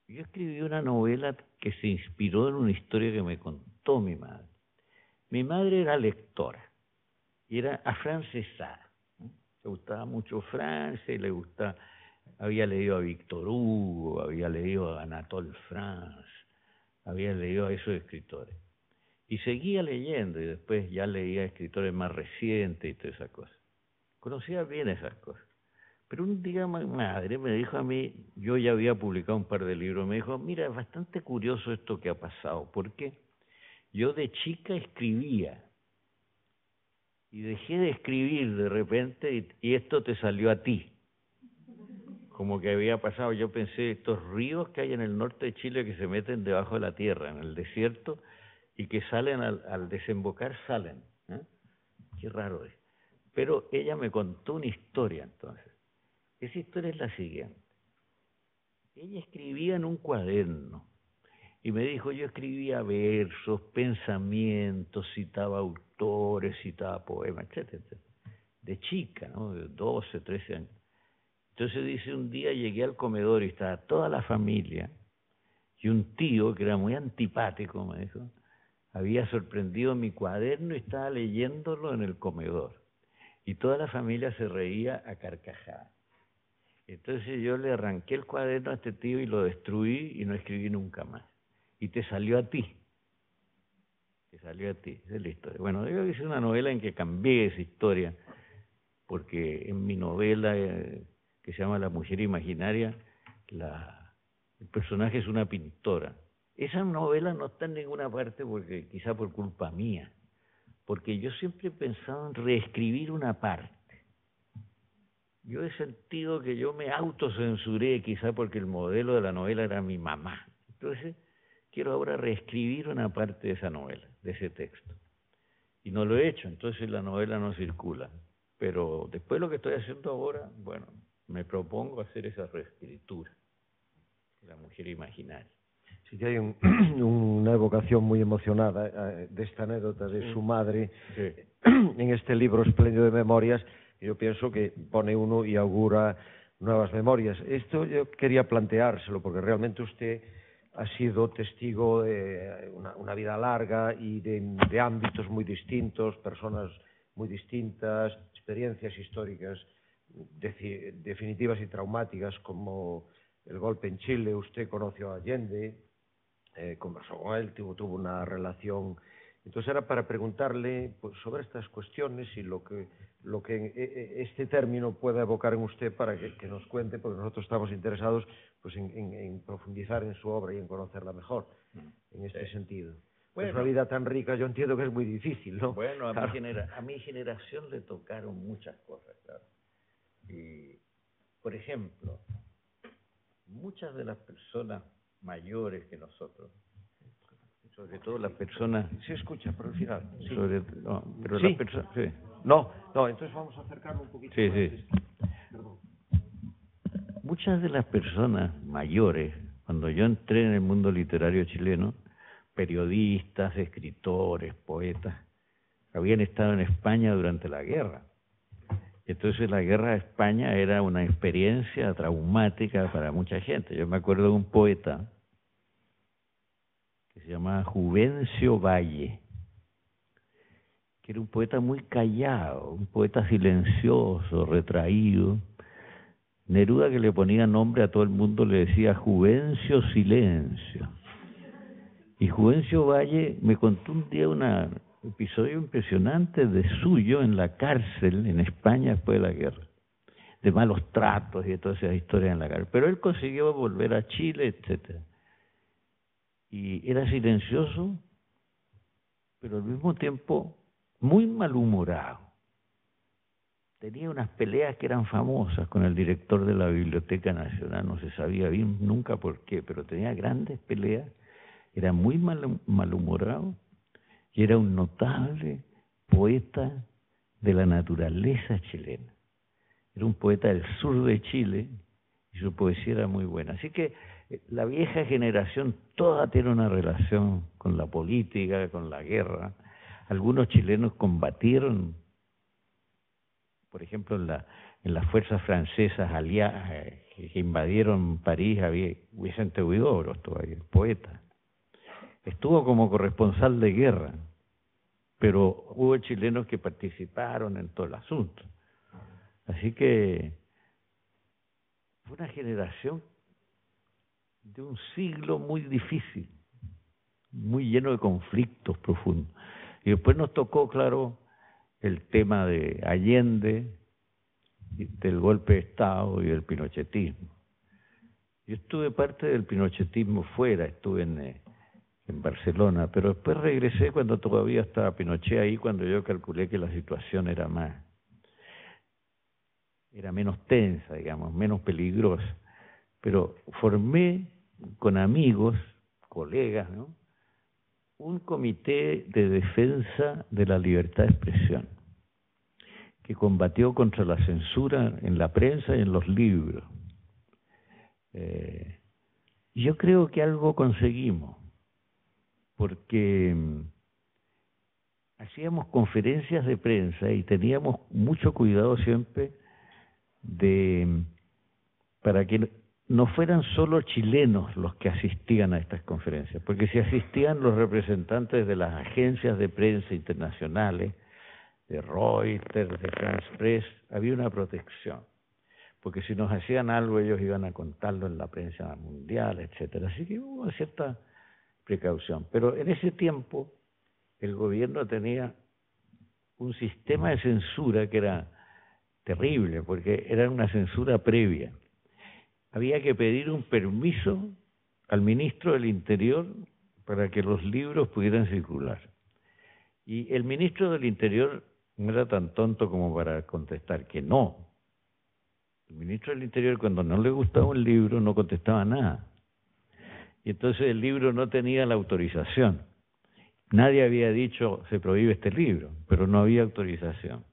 C: yo escribí una novela que se inspiró en una historia que me contó mi madre. Mi madre era lectora y era afrancesada. Le gustaba mucho Francia y había leído a Victor Hugo, había leído a Anatole France, había leído a esos escritores. Y seguía leyendo y después ya leía escritores más recientes y todas esas cosas. Conocía bien esas cosas. Pero un día mi madre me dijo a mí, yo ya había publicado un par de libros, me dijo, mira, es bastante curioso esto que ha pasado. ¿Por qué? Yo de chica escribía y dejé de escribir de repente y esto te salió a ti. Como que había pasado, yo pensé, estos ríos que hay en el norte de Chile que se meten debajo de la tierra, en el desierto, y que salen al desembocar, salen. Qué raro es. Pero ella me contó una historia entonces. Esa historia es la siguiente. Ella escribía en un cuaderno y me dijo, yo escribía versos, pensamientos, citaba autores, citaba poemas, etcétera, etcétera. De chica, ¿no? De 12, 13 años. Entonces dice, un día llegué al comedor y estaba toda la familia y un tío que era muy antipático, me dijo, había sorprendido mi cuaderno y estaba leyéndolo en el comedor. Y toda la familia se reía a carcajadas. Entonces yo le arranqué el cuaderno a este tío y lo destruí y no escribí nunca más. Y te salió a ti. Te salió a ti. Esa es la historia. Bueno, yo hice una novela en que cambié esa historia, porque en mi novela que se llama La mujer imaginaria, el personaje es una pintora. Esa novela no está en ninguna parte porque quizá por culpa mía, porque yo siempre he pensado en reescribir una parte. Yo he sentido que yo me autocensuré quizá porque el modelo de la novela era mi mamá. Entonces, quiero ahora reescribir una parte de esa novela, de ese texto. Y no lo he hecho, entonces la novela no circula. Pero después lo que estoy haciendo ahora, bueno, me propongo hacer esa reescritura, La mujer imaginaria.
B: Sí que hay una evocación muy emocionada de esta anécdota de su madre en este libro espléndido de memorias. Yo pienso que pone uno y augura nuevas memorias. Esto yo quería planteárselo porque realmente usted ha sido testigo de una vida larga y de ámbitos muy distintos, personas muy distintas, experiencias históricas definitivas y traumáticas como el golpe en Chile. Usted conoció a Allende, conversó con él, tuvo una relación. Entonces era para preguntarle pues, sobre estas cuestiones y lo que este término pueda evocar en usted para que nos cuente, porque nosotros estamos interesados pues, en profundizar en su obra y en conocerla mejor en este sentido. Bueno, es una vida tan rica, yo entiendo que es muy difícil, ¿no?
C: Bueno,
B: claro.
C: A mi generación le tocaron muchas cosas, claro. Y, por ejemplo, muchas de las personas mayores que nosotros, sobre todo las personas...
B: Se escucha por el final. Sí.
C: Pero
B: sí.
C: Las personas... Sí.
B: No, entonces vamos a acercarlo un poquito
C: sí,
B: más.
C: Sí. Muchas de las personas mayores, cuando yo entré en el mundo literario chileno, periodistas, escritores, poetas, habían estado en España durante la guerra. Entonces la guerra de España era una experiencia traumática para mucha gente. Yo me acuerdo de un poeta que se llamaba Juvencio Valle, que era un poeta muy callado, un poeta silencioso, retraído. Neruda, que le ponía nombre a todo el mundo, le decía Juvencio Silencio. Y Juvencio Valle me contó un día un episodio impresionante de suyo en la cárcel en España después de la guerra, de malos tratos y de todas esas historias en la cárcel. Pero él consiguió volver a Chile, etcétera. Y era silencioso, pero al mismo tiempo muy malhumorado. Tenía unas peleas que eran famosas con el director de la Biblioteca Nacional, no se sabía bien nunca por qué, pero tenía grandes peleas, era muy malhumorado y era un notable poeta de la naturaleza chilena. Era un poeta del sur de Chile y su poesía era muy buena. Así que la vieja generación toda tiene una relación con la política, con la guerra. Algunos chilenos combatieron, por ejemplo, en las fuerzas francesas aliadas que invadieron París, había Vicente Huidobro, todavía, poeta. Estuvo como corresponsal de guerra, pero hubo chilenos que participaron en todo el asunto. Así que fue una generación de un siglo muy difícil, muy lleno de conflictos profundos. Y después nos tocó, claro, el tema de Allende, del golpe de Estado y del pinochetismo. Yo estuve parte del pinochetismo fuera, estuve en Barcelona, pero después regresé cuando todavía estaba Pinochet ahí, cuando yo calculé que la situación era menos tensa, digamos, menos peligrosa. Pero formé con amigos, colegas, ¿no?, un comité de defensa de la libertad de expresión, que combatió contra la censura en la prensa y en los libros. Yo creo que algo conseguimos, porque hacíamos conferencias de prensa y teníamos mucho cuidado siempre para que no fueran solo chilenos los que asistían a estas conferencias, porque si asistían los representantes de las agencias de prensa internacionales, de Reuters, de France Press, había una protección, porque si nos hacían algo ellos iban a contarlo en la prensa mundial, etcétera. Así que hubo cierta precaución. Pero en ese tiempo el gobierno tenía un sistema de censura que era terrible, porque era una censura previa. Había que pedir un permiso al ministro del Interior para que los libros pudieran circular. Y el ministro del Interior no era tan tonto como para contestar que no. El ministro del Interior, cuando no le gustaba un libro, no contestaba nada. Y entonces el libro no tenía la autorización. Nadie había dicho, se prohíbe este libro, pero no había autorización.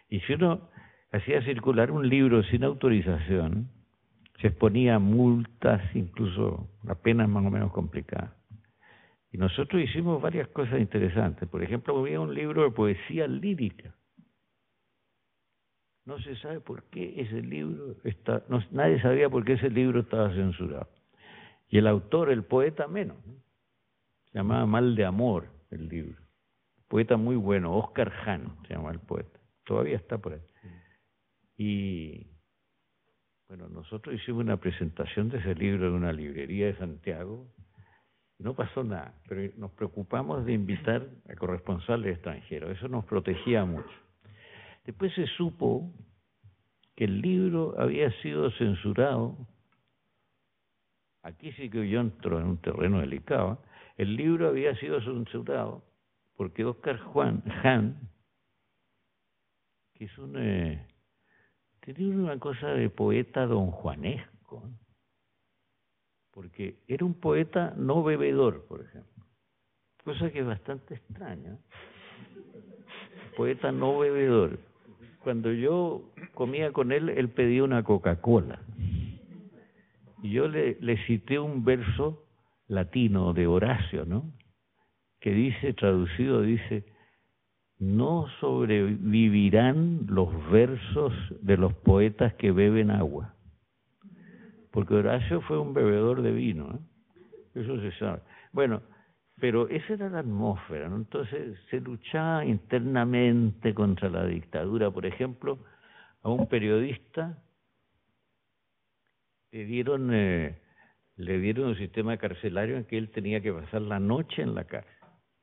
C: Y si uno hacía circular un libro sin autorización, se exponía a multas, incluso a penas más o menos complicadas. Y nosotros hicimos varias cosas interesantes. Por ejemplo, había un libro de poesía lírica. No se sabe por qué ese libro nadie sabía por qué ese libro estaba censurado. Y el autor, el poeta menos, ¿no? Se llamaba Mal de Amor el libro. Poeta muy bueno, Oscar Hahn se llama el poeta. Todavía está por ahí. Y bueno, nosotros hicimos una presentación de ese libro en una librería de Santiago. No pasó nada, pero nos preocupamos de invitar a corresponsales extranjeros. Eso nos protegía mucho. Después se supo que el libro había sido censurado. Aquí sí que yo entro en un terreno delicado. El libro había sido censurado porque Oscar Hahn, que es tenía una cosa de poeta donjuanesco, ¿no? Porque era un poeta no bebedor, por ejemplo, cosa que es bastante extraña. Poeta no bebedor. Cuando yo comía con él, él pedía una Coca-Cola. Y yo le cité un verso latino de Horacio, ¿no?, que dice, traducido, dice: no sobrevivirán los versos de los poetas que beben agua. Porque Horacio fue un bebedor de vino, ¿eh? Eso se sabe. Bueno, pero esa era la atmósfera, ¿no? Entonces se luchaba internamente contra la dictadura. Por ejemplo, a un periodista le dieron un sistema carcelario en que él tenía que pasar la noche en la cárcel.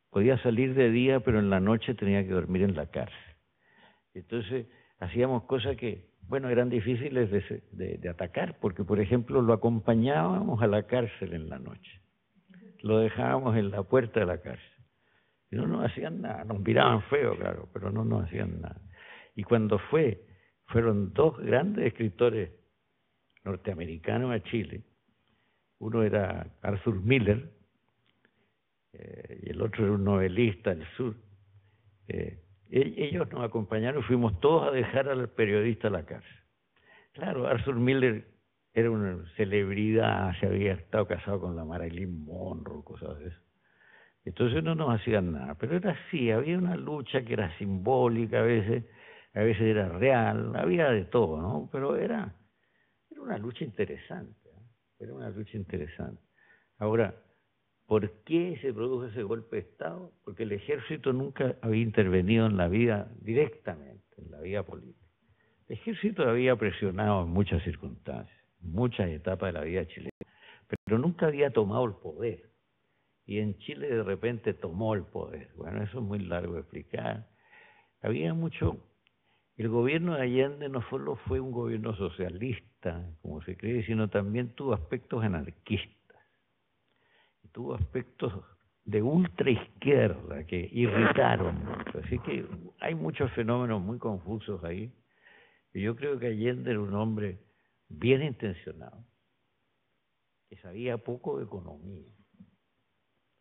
C: Podía salir de día, pero en la noche tenía que dormir en la cárcel. Entonces hacíamos cosas que, bueno, eran difíciles de atacar, porque, por ejemplo, lo acompañábamos a la cárcel en la noche. Lo dejábamos en la puerta de la cárcel. Y no nos hacían nada, nos miraban feo, claro, pero no nos hacían nada. Y cuando fueron dos grandes escritores norteamericanos a Chile. Uno era Arthur Miller, y el otro era un novelista del sur. Ellos nos acompañaron y fuimos todos a dejar al periodista a la cárcel. Claro, Arthur Miller era una celebridad, se había estado casado con la Marilyn Monroe, cosas de eso. Entonces no nos hacían nada, pero era así, había una lucha que era simbólica a veces era real, había de todo, ¿no? Pero era una lucha interesante, ¿eh? Era una lucha interesante. Ahora, ¿por qué se produjo ese golpe de Estado? Porque el ejército nunca había intervenido en la vida directamente, en la vida política. El ejército había presionado en muchas circunstancias, en muchas etapas de la vida chilena, pero nunca había tomado el poder. Y en Chile de repente tomó el poder. Bueno, eso es muy largo de explicar. Había mucho... El gobierno de Allende no solo fue un gobierno socialista, como se cree, sino también tuvo aspectos anarquistas. Tuvo aspectos de ultraizquierda que irritaron mucho. Así que hay muchos fenómenos muy confusos ahí. Y yo creo que Allende era un hombre bien intencionado, que sabía poco de economía.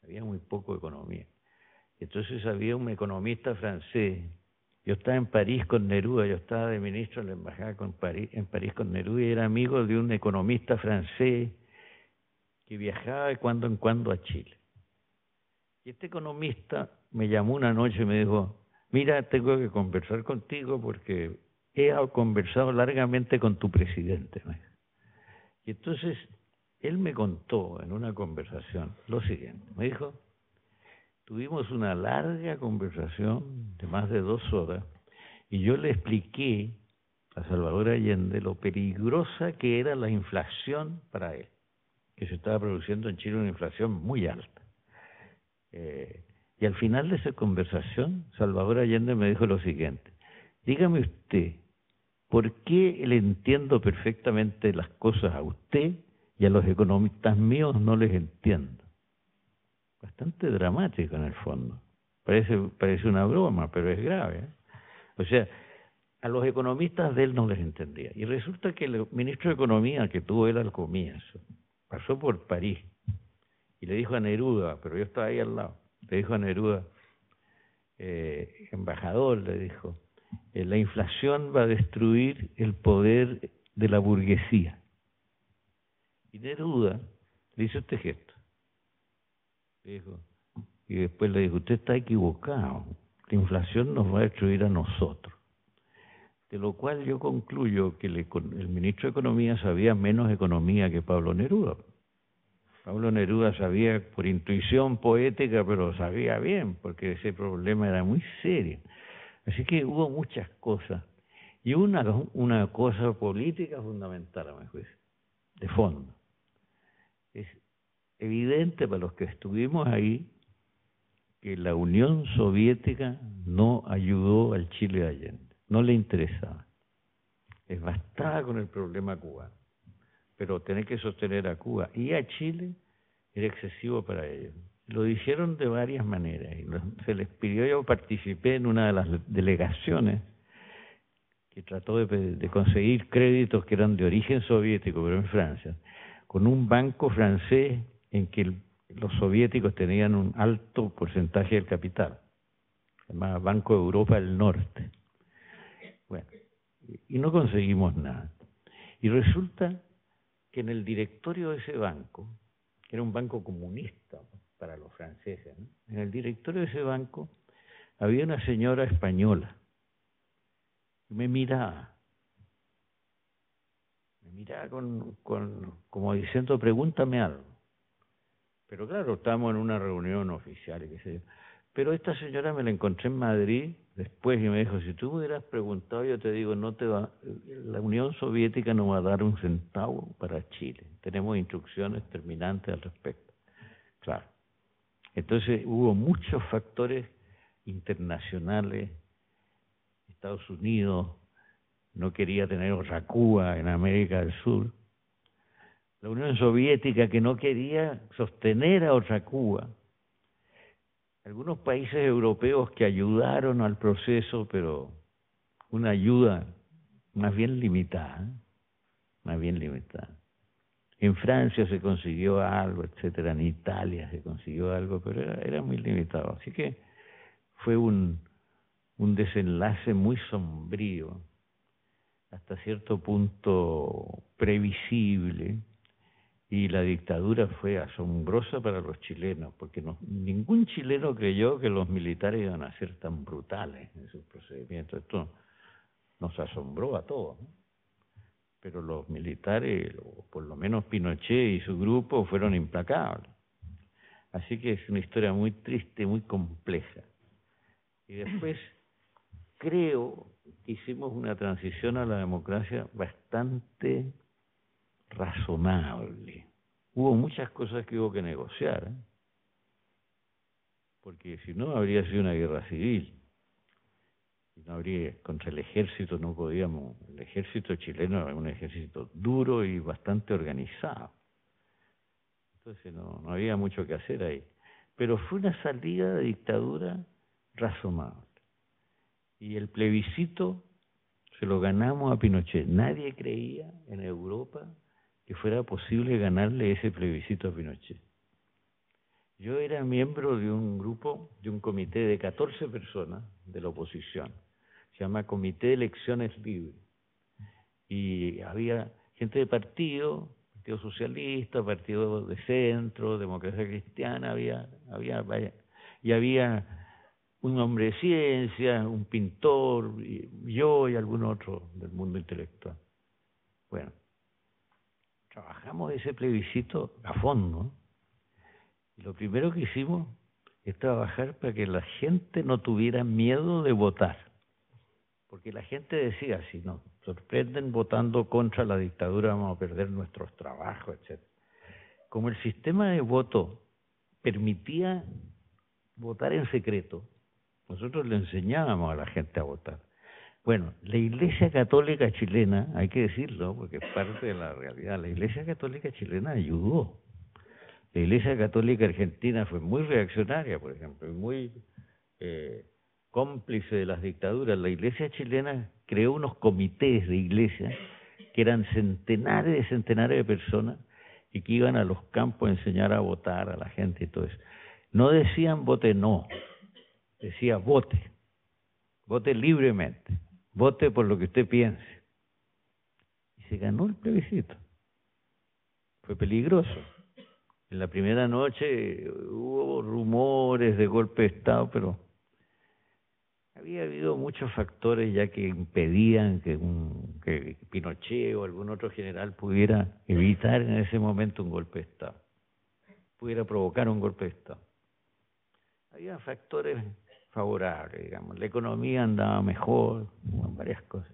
C: Sabía muy poco de economía. Entonces había un economista francés. Yo estaba en París con Neruda, yo estaba de ministro de la embajada en París con Neruda y era amigo de un economista francés que viajaba de cuando en cuando a Chile. Y este economista me llamó una noche y me dijo, mira, tengo que conversar contigo porque he conversado largamente con tu presidente. Y entonces él me contó en una conversación lo siguiente. Me dijo, tuvimos una larga conversación de más de 2 horas y yo le expliqué a Salvador Allende lo peligrosa que era la inflación para él, que se estaba produciendo en Chile una inflación muy alta. Y al final de esa conversación, Salvador Allende me dijo lo siguiente, dígame usted, ¿por qué le entiendo perfectamente las cosas a usted y a los economistas míos no les entiendo? Bastante dramático en el fondo. Parece una broma, pero es grave, ¿eh? O sea, a los economistas de él no les entendía. Y resulta que el ministro de Economía que tuvo él al comienzo, pasó por París y le dijo a Neruda, pero yo estaba ahí al lado, le dijo a Neruda, embajador, le dijo, la inflación va a destruir el poder de la burguesía. Y Neruda le hizo este gesto. Le dijo, y después le dijo, usted está equivocado, la inflación nos va a destruir a nosotros. De lo cual yo concluyo que el ministro de Economía sabía menos economía que Pablo Neruda. Pablo Neruda sabía por intuición poética, pero sabía bien, porque ese problema era muy serio. Así que hubo muchas cosas. Y una cosa política fundamental, a mi juicio, de fondo. Es evidente para los que estuvimos ahí que la Unión Soviética no ayudó al Chile de Allende, no le interesaba. Les bastaba con el problema cubano, pero tener que sostener a Cuba y a Chile era excesivo para ellos. Lo dijeron de varias maneras y se les pidió, yo participé en una de las delegaciones que trató de conseguir créditos que eran de origen soviético, pero en Francia, con un banco francés en que los soviéticos tenían un alto porcentaje del capital, se llamaba Banco de Europa del Norte. Bueno, y no conseguimos nada. Y resulta que en el directorio de ese banco, que era un banco comunista para los franceses, ¿no? En el directorio de ese banco había una señora española y me miraba como diciendo, pregúntame algo. Pero claro, estábamos en una reunión oficial y qué sé yo. Pero esta señora me la encontré en Madrid después y me dijo, si tú me hubieras preguntado, yo te digo, la Unión Soviética no va a dar un centavo para Chile. Tenemos instrucciones terminantes al respecto. Claro. Entonces hubo muchos factores internacionales. Estados Unidos no quería tener otra Cuba en América del Sur. La Unión Soviética que no quería sostener a otra Cuba. Algunos países europeos que ayudaron al proceso, pero una ayuda más bien limitada, más bien limitada. En Francia se consiguió algo, etcétera, en Italia se consiguió algo, pero era muy limitado. Así que fue un desenlace muy sombrío, hasta cierto punto previsible, y la dictadura fue asombrosa para los chilenos, porque ningún chileno creyó que los militares iban a ser tan brutales en sus procedimientos. Esto nos asombró a todos, ¿no? Pero los militares, o por lo menos Pinochet y su grupo, fueron implacables. Así que es una historia muy triste, muy compleja. Y después creo que hicimos una transición a la democracia bastante razonable. Hubo muchas cosas que hubo que negociar, porque si no habría sido una guerra civil. No habría, contra el ejército no podíamos, el ejército chileno era un ejército duro y bastante organizado. Entonces no había mucho que hacer ahí. Pero fue una salida de dictadura razonable. Y el plebiscito se lo ganamos a Pinochet. Nadie creía en Europa que fuera posible ganarle ese plebiscito a Pinochet. Yo era miembro de un grupo, de un comité de 14 personas de la oposición. Se llama Comité de Elecciones Libres. Y había gente de Partido Socialista, Partido de Centro, Democracia Cristiana, había un hombre de ciencia, un pintor, yo y algún otro del mundo intelectual. Bueno, trabajamos ese plebiscito a fondo. Y lo primero que hicimos es trabajar para que la gente no tuviera miedo de votar. Porque la gente decía, si nos sorprenden votando contra la dictadura vamos a perder nuestros trabajos, etc. Como el sistema de voto permitía votar en secreto, nosotros le enseñábamos a la gente a votar. Bueno, la Iglesia Católica chilena, hay que decirlo porque es parte de la realidad, la Iglesia Católica chilena ayudó. La Iglesia Católica argentina fue muy reaccionaria, por ejemplo, y muy cómplice de las dictaduras. La Iglesia chilena creó unos comités de iglesia que eran centenares de personas y que iban a los campos a enseñar a votar a la gente y todo eso. No decían vote no, decía vote libremente, vote por lo que usted piense. Y se ganó el plebiscito. Fue peligroso. En la primera noche hubo rumores de golpe de Estado, pero había habido muchos factores ya que impedían que Pinochet o algún otro general pudiera evitar en ese momento un golpe de Estado, pudiera provocar un golpe de Estado. Había factores favorables, digamos, la economía andaba mejor, varias cosas.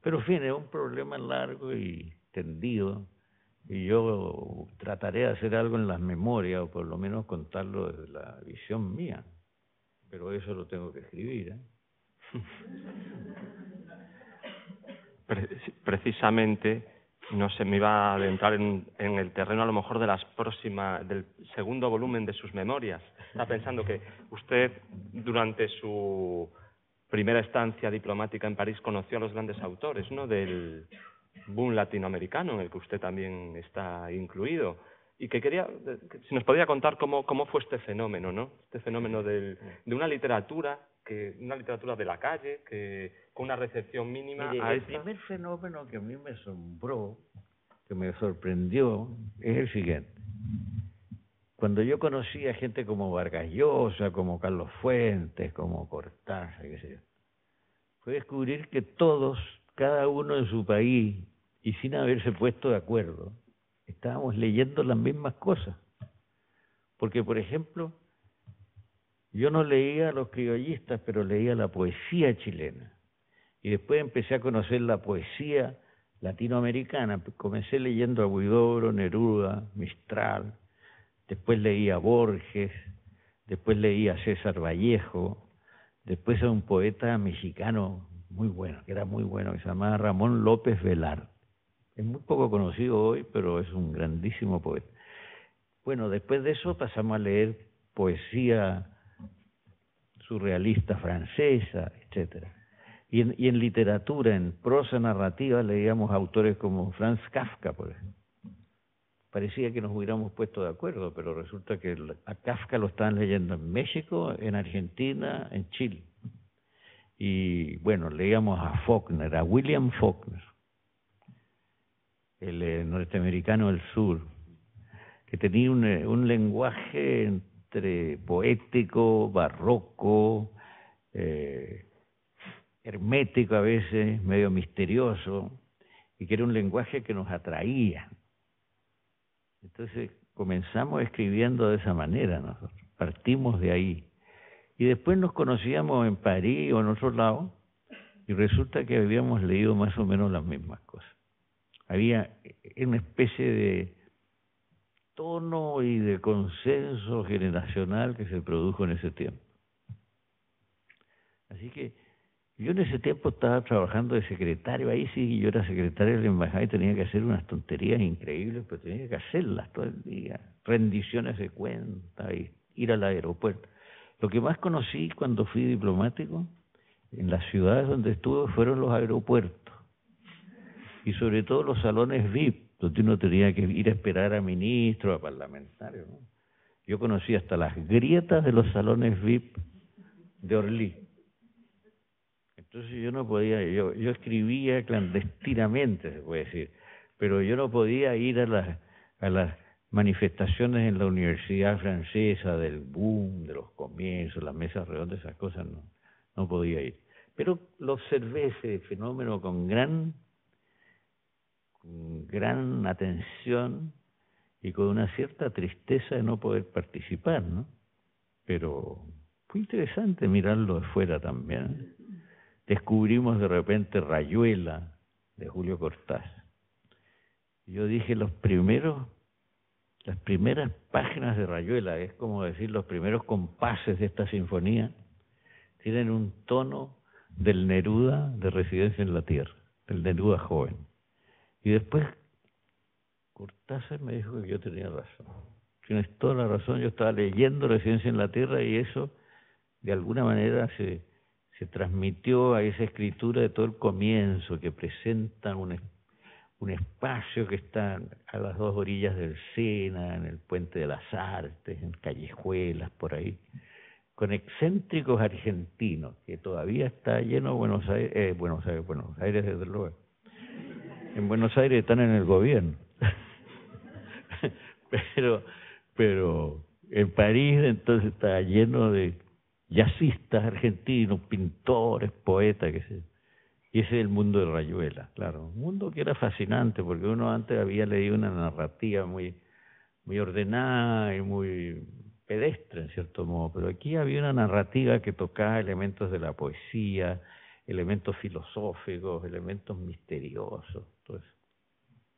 C: Pero en fin, es un problema largo y tendido, y yo trataré de hacer algo en las memorias, o por lo menos contarlo desde la visión mía, pero eso lo tengo que escribir,
A: Precisamente, no sé, me iba a adentrar en el terreno a lo mejor del segundo volumen de sus memorias. Estaba pensando que usted, durante su primera estancia diplomática en París, conoció a los grandes autores, ¿no?, del boom latinoamericano, en el que usted también está incluido. Y que si nos podía contar cómo fue este fenómeno, ¿no? Este fenómeno de una literatura de la calle, con una recepción mínima.
C: Mire, el primer fenómeno que a mí me asombró, que me sorprendió, es el siguiente. Cuando yo conocí a gente como Vargas Llosa, como Carlos Fuentes, como Cortázar, qué sé yo, fue descubrir que todos, cada uno en su país, y sin haberse puesto de acuerdo, estábamos leyendo las mismas cosas. Porque, por ejemplo, yo no leía a los criollistas, pero leía la poesía chilena. Y después empecé a conocer la poesía latinoamericana. Comencé leyendo a Huidobro, Neruda, Mistral. Después leí a Borges. Después leí a César Vallejo. Después a un poeta mexicano muy bueno, que era muy bueno, que se llamaba Ramón López Velarde. Es muy poco conocido hoy, pero es un grandísimo poeta. Bueno, después de eso pasamos a leer poesía surrealista francesa, etcétera. Y en literatura, en prosa narrativa, leíamos autores como Franz Kafka, por ejemplo. parecía que nos hubiéramos puesto de acuerdo, pero resulta que a Kafka lo estaban leyendo en México, en Argentina, en Chile. Y bueno, leíamos a Faulkner, a William Faulkner, el norteamericano del sur, que tenía un lenguaje entre poético, barroco, hermético a veces, medio misterioso, y que era un lenguaje que nos atraía. Entonces comenzamos escribiendo de esa manera nosotros, partimos de ahí. Y después nos conocíamos en París o en otro lado, y resulta que habíamos leído más o menos las mismas cosas. Había una especie de tono y de consenso generacional que se produjo en ese tiempo. Así que yo en ese tiempo estaba trabajando de secretario, ahí sí, yo era secretario de la embajada y tenía que hacer unas tonterías increíbles, pero tenía que hacerlas todo el día, rendiciones de cuentas, y ir al aeropuerto. Lo que más conocí cuando fui diplomático, en las ciudades donde estuve, fueron los aeropuertos, y sobre todo los salones VIP, donde uno tenía que ir a esperar a ministros, a parlamentarios, ¿no? Yo conocí hasta las grietas de los salones VIP de Orly. Entonces yo no podía, yo escribía clandestinamente, se puede decir, pero yo no podía ir a las manifestaciones en la Universidad Francesa del boom, de los comienzos, las mesas redondas, esas cosas, no podía ir. Pero lo observé ese fenómeno con gran atención y con una cierta tristeza de no poder participar, ¿no? Pero fue interesante mirarlo de fuera también. Descubrimos de repente Rayuela, de Julio Cortázar. Yo dije las primeras páginas de Rayuela, es como decir los primeros compases de esta sinfonía, tienen un tono del Neruda de Residencia en la Tierra, del Neruda joven. Y después Cortázar me dijo que yo tenía razón. Tienes toda la razón, yo estaba leyendo Residencia en la Tierra y eso de alguna manera se transmitió a esa escritura de todo el comienzo, que presenta un espacio que está a las dos orillas del Sena, en el Puente de las Artes, en callejuelas, por ahí, con excéntricos argentinos, que todavía está lleno Buenos Aires desde luego. En Buenos Aires están en el gobierno. pero en París entonces está lleno de jazzistas argentinos, pintores, poetas, qué sé. Y ese es el mundo de Rayuela, claro. Un mundo que era fascinante, porque uno antes había leído una narrativa muy ordenada y muy pedestre, en cierto modo, pero aquí había una narrativa que tocaba elementos de la poesía, elementos filosóficos, elementos misteriosos, todo eso.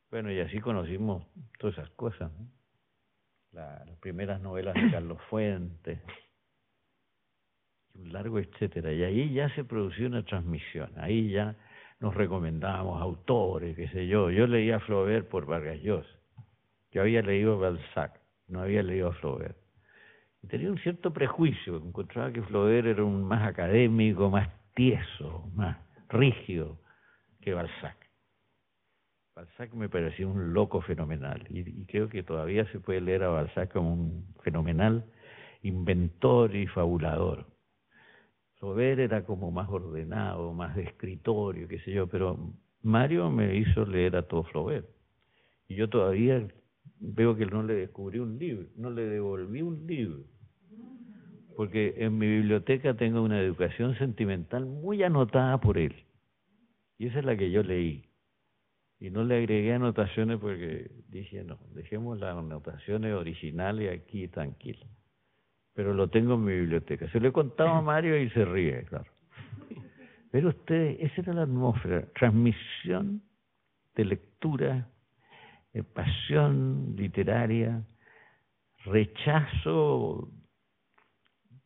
C: Bueno, y así conocimos todas esas cosas, ¿no? Las primeras novelas de Carlos Fuentes, un largo etcétera, y ahí ya se produció una transmisión, ahí ya nos recomendábamos autores, qué sé yo. Yo leía a Flaubert por Vargas Llosa, yo había leído a Balzac, no había leído a Flaubert, y tenía un cierto prejuicio, encontraba que Flaubert era un más académico, más tieso, más rígido que Balzac. Balzac me parecía un loco fenomenal, y creo que todavía se puede leer a Balzac como un fenomenal inventor y fabulador. Flaubert era como más ordenado, más de escritorio, qué sé yo, pero Mario me hizo leer a todo Flaubert. Y yo todavía veo que no le descubrí un libro, no le devolví un libro, porque en mi biblioteca tengo una educación sentimental muy anotada por él, y esa es la que yo leí. Y no le agregué anotaciones porque dije, no, dejemos las anotaciones originales aquí tranquilas. Pero lo tengo en mi biblioteca. Se lo he contado a Mario y se ríe, claro. Pero ustedes, esa era la atmósfera, transmisión de lectura, pasión literaria, rechazo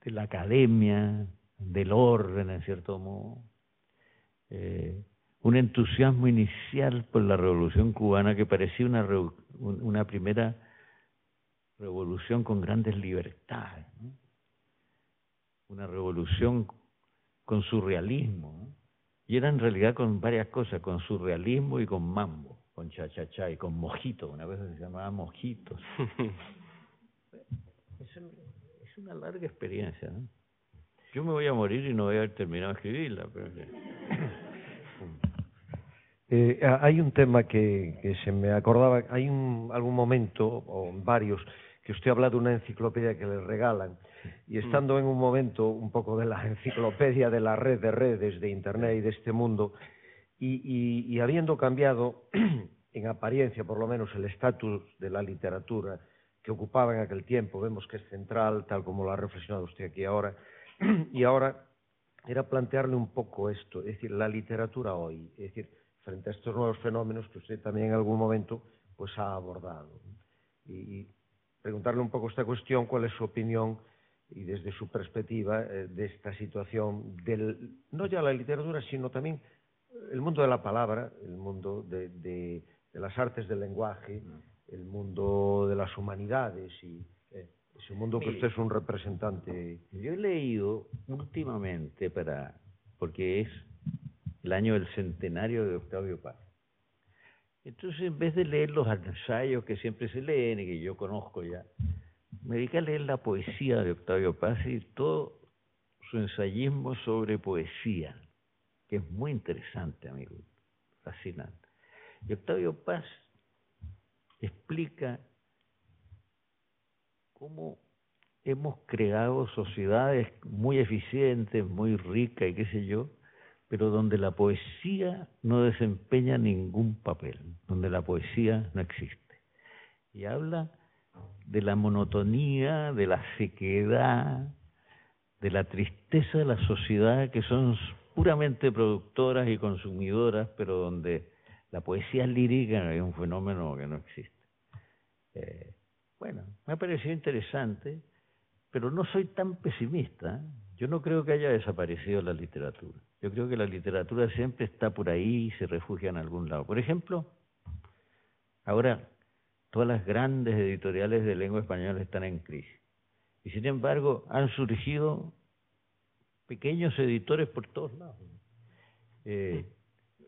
C: de la academia, del orden, en cierto modo, un entusiasmo inicial por la Revolución Cubana que parecía una primera revolución con grandes libertades, ¿no? Una revolución con surrealismo, ¿no? Y era en realidad con varias cosas, con surrealismo y con mambo, con cha-cha-cha y con mojitos, una cosa que se llamaba mojitos. Es una larga experiencia, ¿no? Yo me voy a morir y no voy a haber terminado de escribirla, pero...
B: Hay un tema que se me acordaba, hay algún momento, o varios, que usted habla de una enciclopedia que le regalan, y estando en un momento un poco de la enciclopedia de la red de redes, de Internet y de este mundo, y habiendo cambiado, en apariencia por lo menos, el estatus de la literatura que ocupaba en aquel tiempo, vemos que es central, tal como lo ha reflexionado usted aquí ahora, y ahora era plantearle un poco esto, es decir, la literatura hoy, es decir, frente a estos nuevos fenómenos que usted también en algún momento pues ha abordado. Y preguntarle un poco esta cuestión, cuál es su opinión y desde su perspectiva de esta situación del, no ya la literatura, sino también el mundo de la palabra, el mundo de las artes del lenguaje, el mundo de las humanidades y ese mundo que usted es un representante.
C: Yo he leído últimamente, porque es el año del centenario de Octavio Paz. Entonces, en vez de leer los ensayos que siempre se leen y que yo conozco ya, me dediqué a leer la poesía de Octavio Paz y todo su ensayismo sobre poesía, que es muy interesante, amigo, fascinante. Y Octavio Paz explica cómo hemos creado sociedades muy eficientes, muy ricas y qué sé yo, pero donde la poesía no desempeña ningún papel, donde la poesía no existe. Y habla de la monotonía, de la sequedad, de la tristeza de la sociedad, que son puramente productoras y consumidoras, pero donde la poesía lírica es un fenómeno que no existe. Bueno, me ha parecido interesante, pero no soy tan pesimista. Yo no creo que haya desaparecido la literatura. Yo creo que la literatura siempre está por ahí y se refugia en algún lado. Por ejemplo, ahora todas las grandes editoriales de lengua española están en crisis. Y sin embargo, han surgido pequeños editores por todos lados.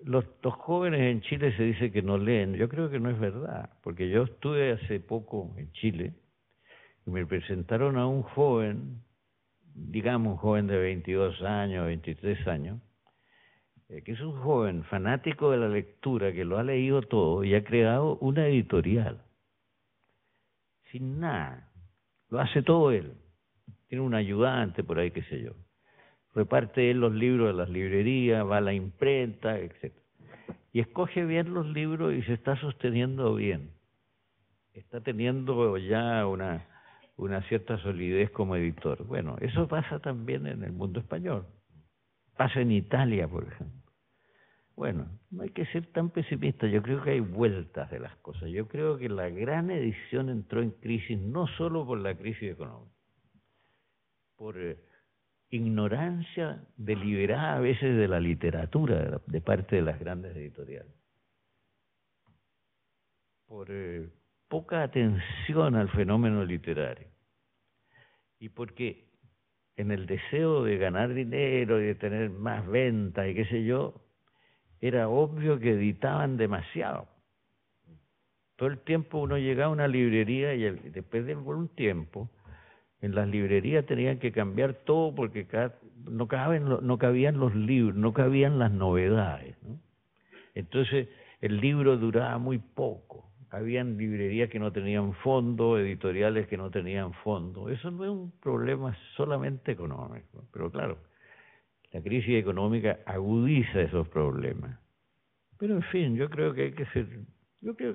C: Los jóvenes en Chile se dice que no leen. Yo creo que no es verdad, porque yo estuve hace poco en Chile y me presentaron a un joven, digamos un joven de 22 años, 23 años, que es un joven fanático de la lectura, que lo ha leído todo y ha creado una editorial. Sin nada. Lo hace todo él. Tiene un ayudante por ahí, qué sé yo. Reparte él los libros de las librerías, va a la imprenta, etc. Y escoge bien los libros y se está sosteniendo bien. Está teniendo ya una cierta solidez como editor. Bueno, eso pasa también en el mundo español. Pasa en Italia, por ejemplo. Bueno, no hay que ser tan pesimista. Yo creo que hay vueltas de las cosas. Yo creo que la gran edición entró en crisis no solo por la crisis económica, por ignorancia deliberada a veces de la literatura de parte de las grandes editoriales, por poca atención al fenómeno literario y porque en el deseo de ganar dinero y de tener más ventas y qué sé yo, era obvio que editaban demasiado. Todo el tiempo uno llegaba a una librería y después de algún tiempo en las librerías tenían que cambiar todo porque no cabían los libros, no cabían las novedades, ¿no? Entonces el libro duraba muy poco. Habían librerías que no tenían fondo, editoriales que no tenían fondo. Eso no es un problema solamente económico, pero claro, la crisis económica agudiza esos problemas. Pero en fin, yo creo que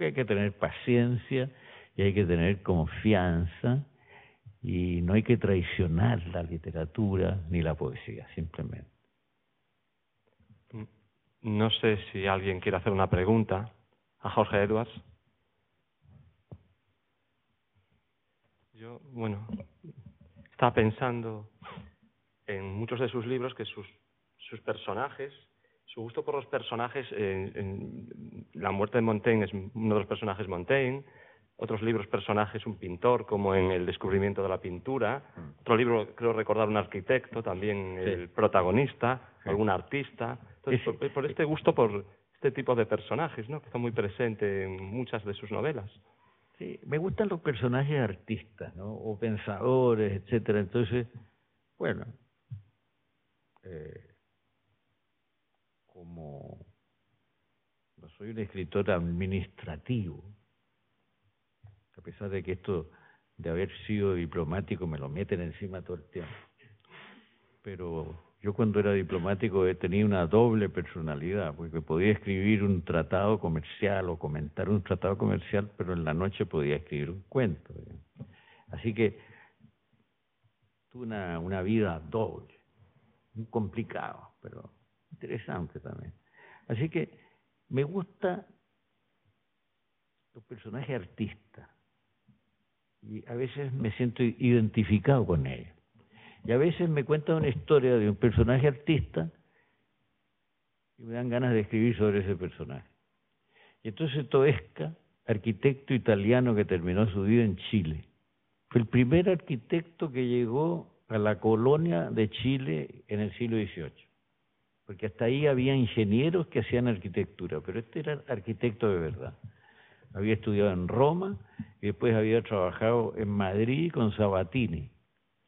C: hay que tener paciencia y hay que tener confianza y no hay que traicionar la literatura ni la poesía, simplemente.
A: No sé si alguien quiere hacer una pregunta a Jorge Edwards. Yo, bueno, estaba pensando en muchos de sus libros que sus personajes, su gusto por los personajes, en La muerte de Montaigne es uno de los personajes Montaigne, otros libros personajes un pintor como en El descubrimiento de la pintura, otro libro creo recordar un arquitecto, también el protagonista, algún artista. Entonces, por este gusto por este tipo de personajes, ¿no? Que son muy presentes en muchas de sus novelas.
C: Sí, me gustan los personajes artistas, ¿no? O pensadores, etcétera. Entonces, bueno, como no soy un escritor administrativo, a pesar de que esto de haber sido diplomático me lo meten encima todo el tiempo, pero yo cuando era diplomático tenía una doble personalidad, porque podía escribir un tratado comercial o comentar un tratado comercial, pero en la noche podía escribir un cuento. Así que tuve una vida doble, muy complicado, pero interesante también. Así que me gustan los personajes artistas y a veces me siento identificado con ellos. Y a veces me cuentan una historia de un personaje artista y me dan ganas de escribir sobre ese personaje. Y entonces Toesca, arquitecto italiano que terminó su vida en Chile, fue el primer arquitecto que llegó a la colonia de Chile en el siglo XVIII. Porque hasta ahí había ingenieros que hacían arquitectura, pero este era arquitecto de verdad. Había estudiado en Roma y después había trabajado en Madrid con Sabatini.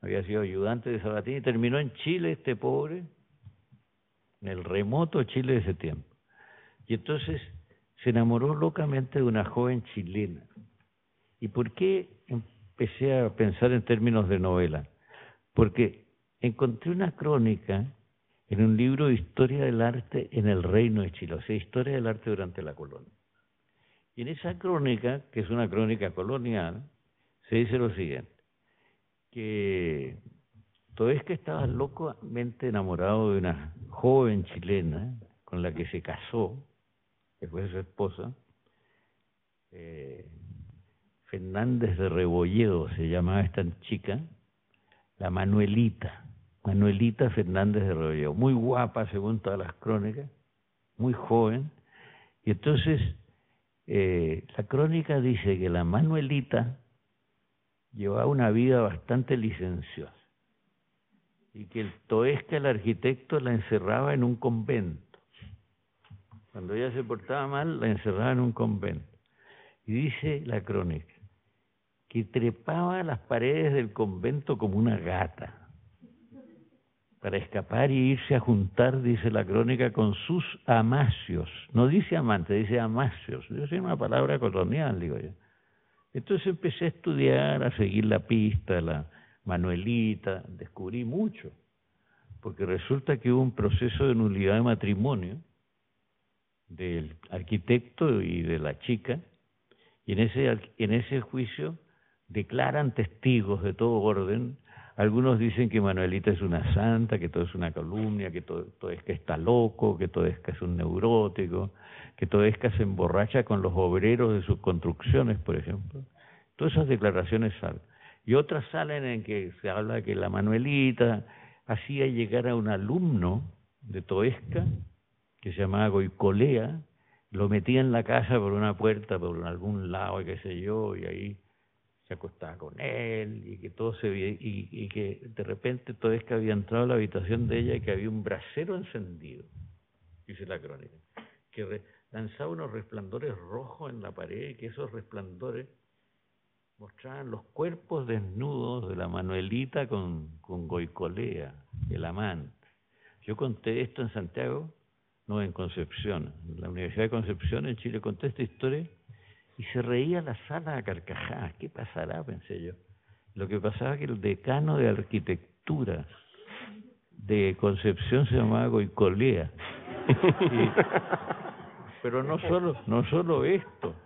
C: Había sido ayudante de Sabatini y terminó en Chile este pobre, en el remoto Chile de ese tiempo. Y entonces se enamoró locamente de una joven chilena. ¿Y por qué empecé a pensar en términos de novela? Porque encontré una crónica en un libro de historia del arte en el Reino de Chile, o sea, historia del arte durante la colonia. Y en esa crónica, que es una crónica colonial, se dice lo siguiente, que Toesca estaba locamente enamorado de una joven chilena con la que se casó, que fue su esposa, Fernández de Rebolledo se llamaba esta chica, la Manuelita Fernández de Rebolledo, muy guapa según todas las crónicas, muy joven, y entonces la crónica dice que la Manuelita llevaba una vida bastante licenciosa y que el Toesca, el arquitecto, la encerraba en un convento. Cuando ella se portaba mal, la encerraba en un convento. Y dice la crónica que trepaba a las paredes del convento como una gata para escapar y irse a juntar, dice la crónica, con sus amacios. No dice amante, dice amacios. Es una palabra colonial, digo yo. Entonces empecé a estudiar, a seguir la pista de la Manuelita, descubrí mucho, porque resulta que hubo un proceso de nulidad de matrimonio del arquitecto y de la chica, y en ese juicio declaran testigos de todo orden. Algunos dicen que Manuelita es una santa, que todo es una calumnia, que Toesca está loco, que Toesca es un neurótico, que Toesca se emborracha con los obreros de sus construcciones, por ejemplo. Todas esas declaraciones salen. Y otras salen en que se habla que la Manuelita hacía llegar a un alumno de Toesca, que se llamaba Goicolea, lo metía en la casa por una puerta, por algún lado, qué sé yo, y ahí se acostaba con él, y que todo se veía, y que de repente Toesca había entrado a la habitación de ella y que había un brasero encendido, dice la crónica, que lanzaba unos resplandores rojos en la pared, y que esos resplandores mostraban los cuerpos desnudos de la Manuelita con Goicolea, el amante. Yo conté esto en Santiago, no, en Concepción, en la Universidad de Concepción, en Chile, conté esta historia y se reía la sala a carcajadas. ¿Qué pasará?, pensé yo. Lo que pasaba es que el decano de arquitectura de Concepción se llamaba Goicolea. Pero no solo esto,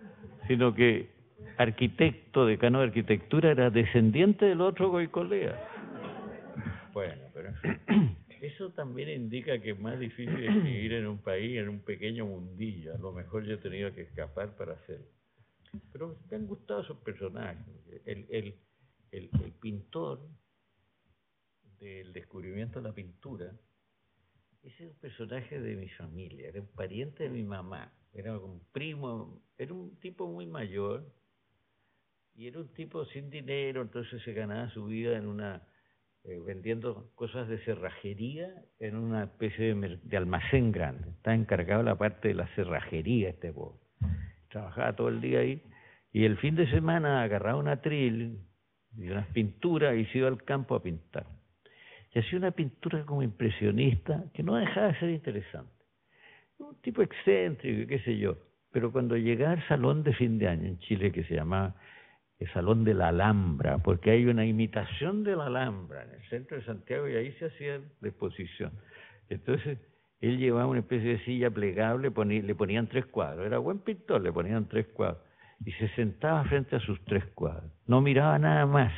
C: sino que arquitecto, decano de arquitectura, era descendiente del otro Goicolea. Bueno, pero en fin. Eso también indica que es más difícil escribir en un país, en un pequeño mundillo. A lo mejor yo he tenido que escapar para hacerlo. Pero me han gustado esos personajes. El pintor del descubrimiento de la pintura, ese es un personaje de mi familia, era un pariente de mi mamá, era un primo, era un tipo muy mayor y era un tipo sin dinero, entonces se ganaba su vida en una vendiendo cosas de cerrajería en una especie de almacén grande. Estaba encargado de la parte de la cerrajería este pobre. Trabajaba todo el día ahí y el fin de semana agarraba un atril y unas pinturas y se iba al campo a pintar. Y hacía una pintura como impresionista que no dejaba de ser interesante. Un tipo excéntrico, qué sé yo. Pero cuando llegaba al salón de fin de año en Chile, que se llamaba el Salón de la Alhambra, porque hay una imitación de la Alhambra en el centro de Santiago y ahí se hacía la exposición. Entonces, él llevaba una especie de silla plegable, le ponían 3 cuadros. Era buen pintor, le ponían 3 cuadros. Y se sentaba frente a sus 3 cuadros. No miraba nada más.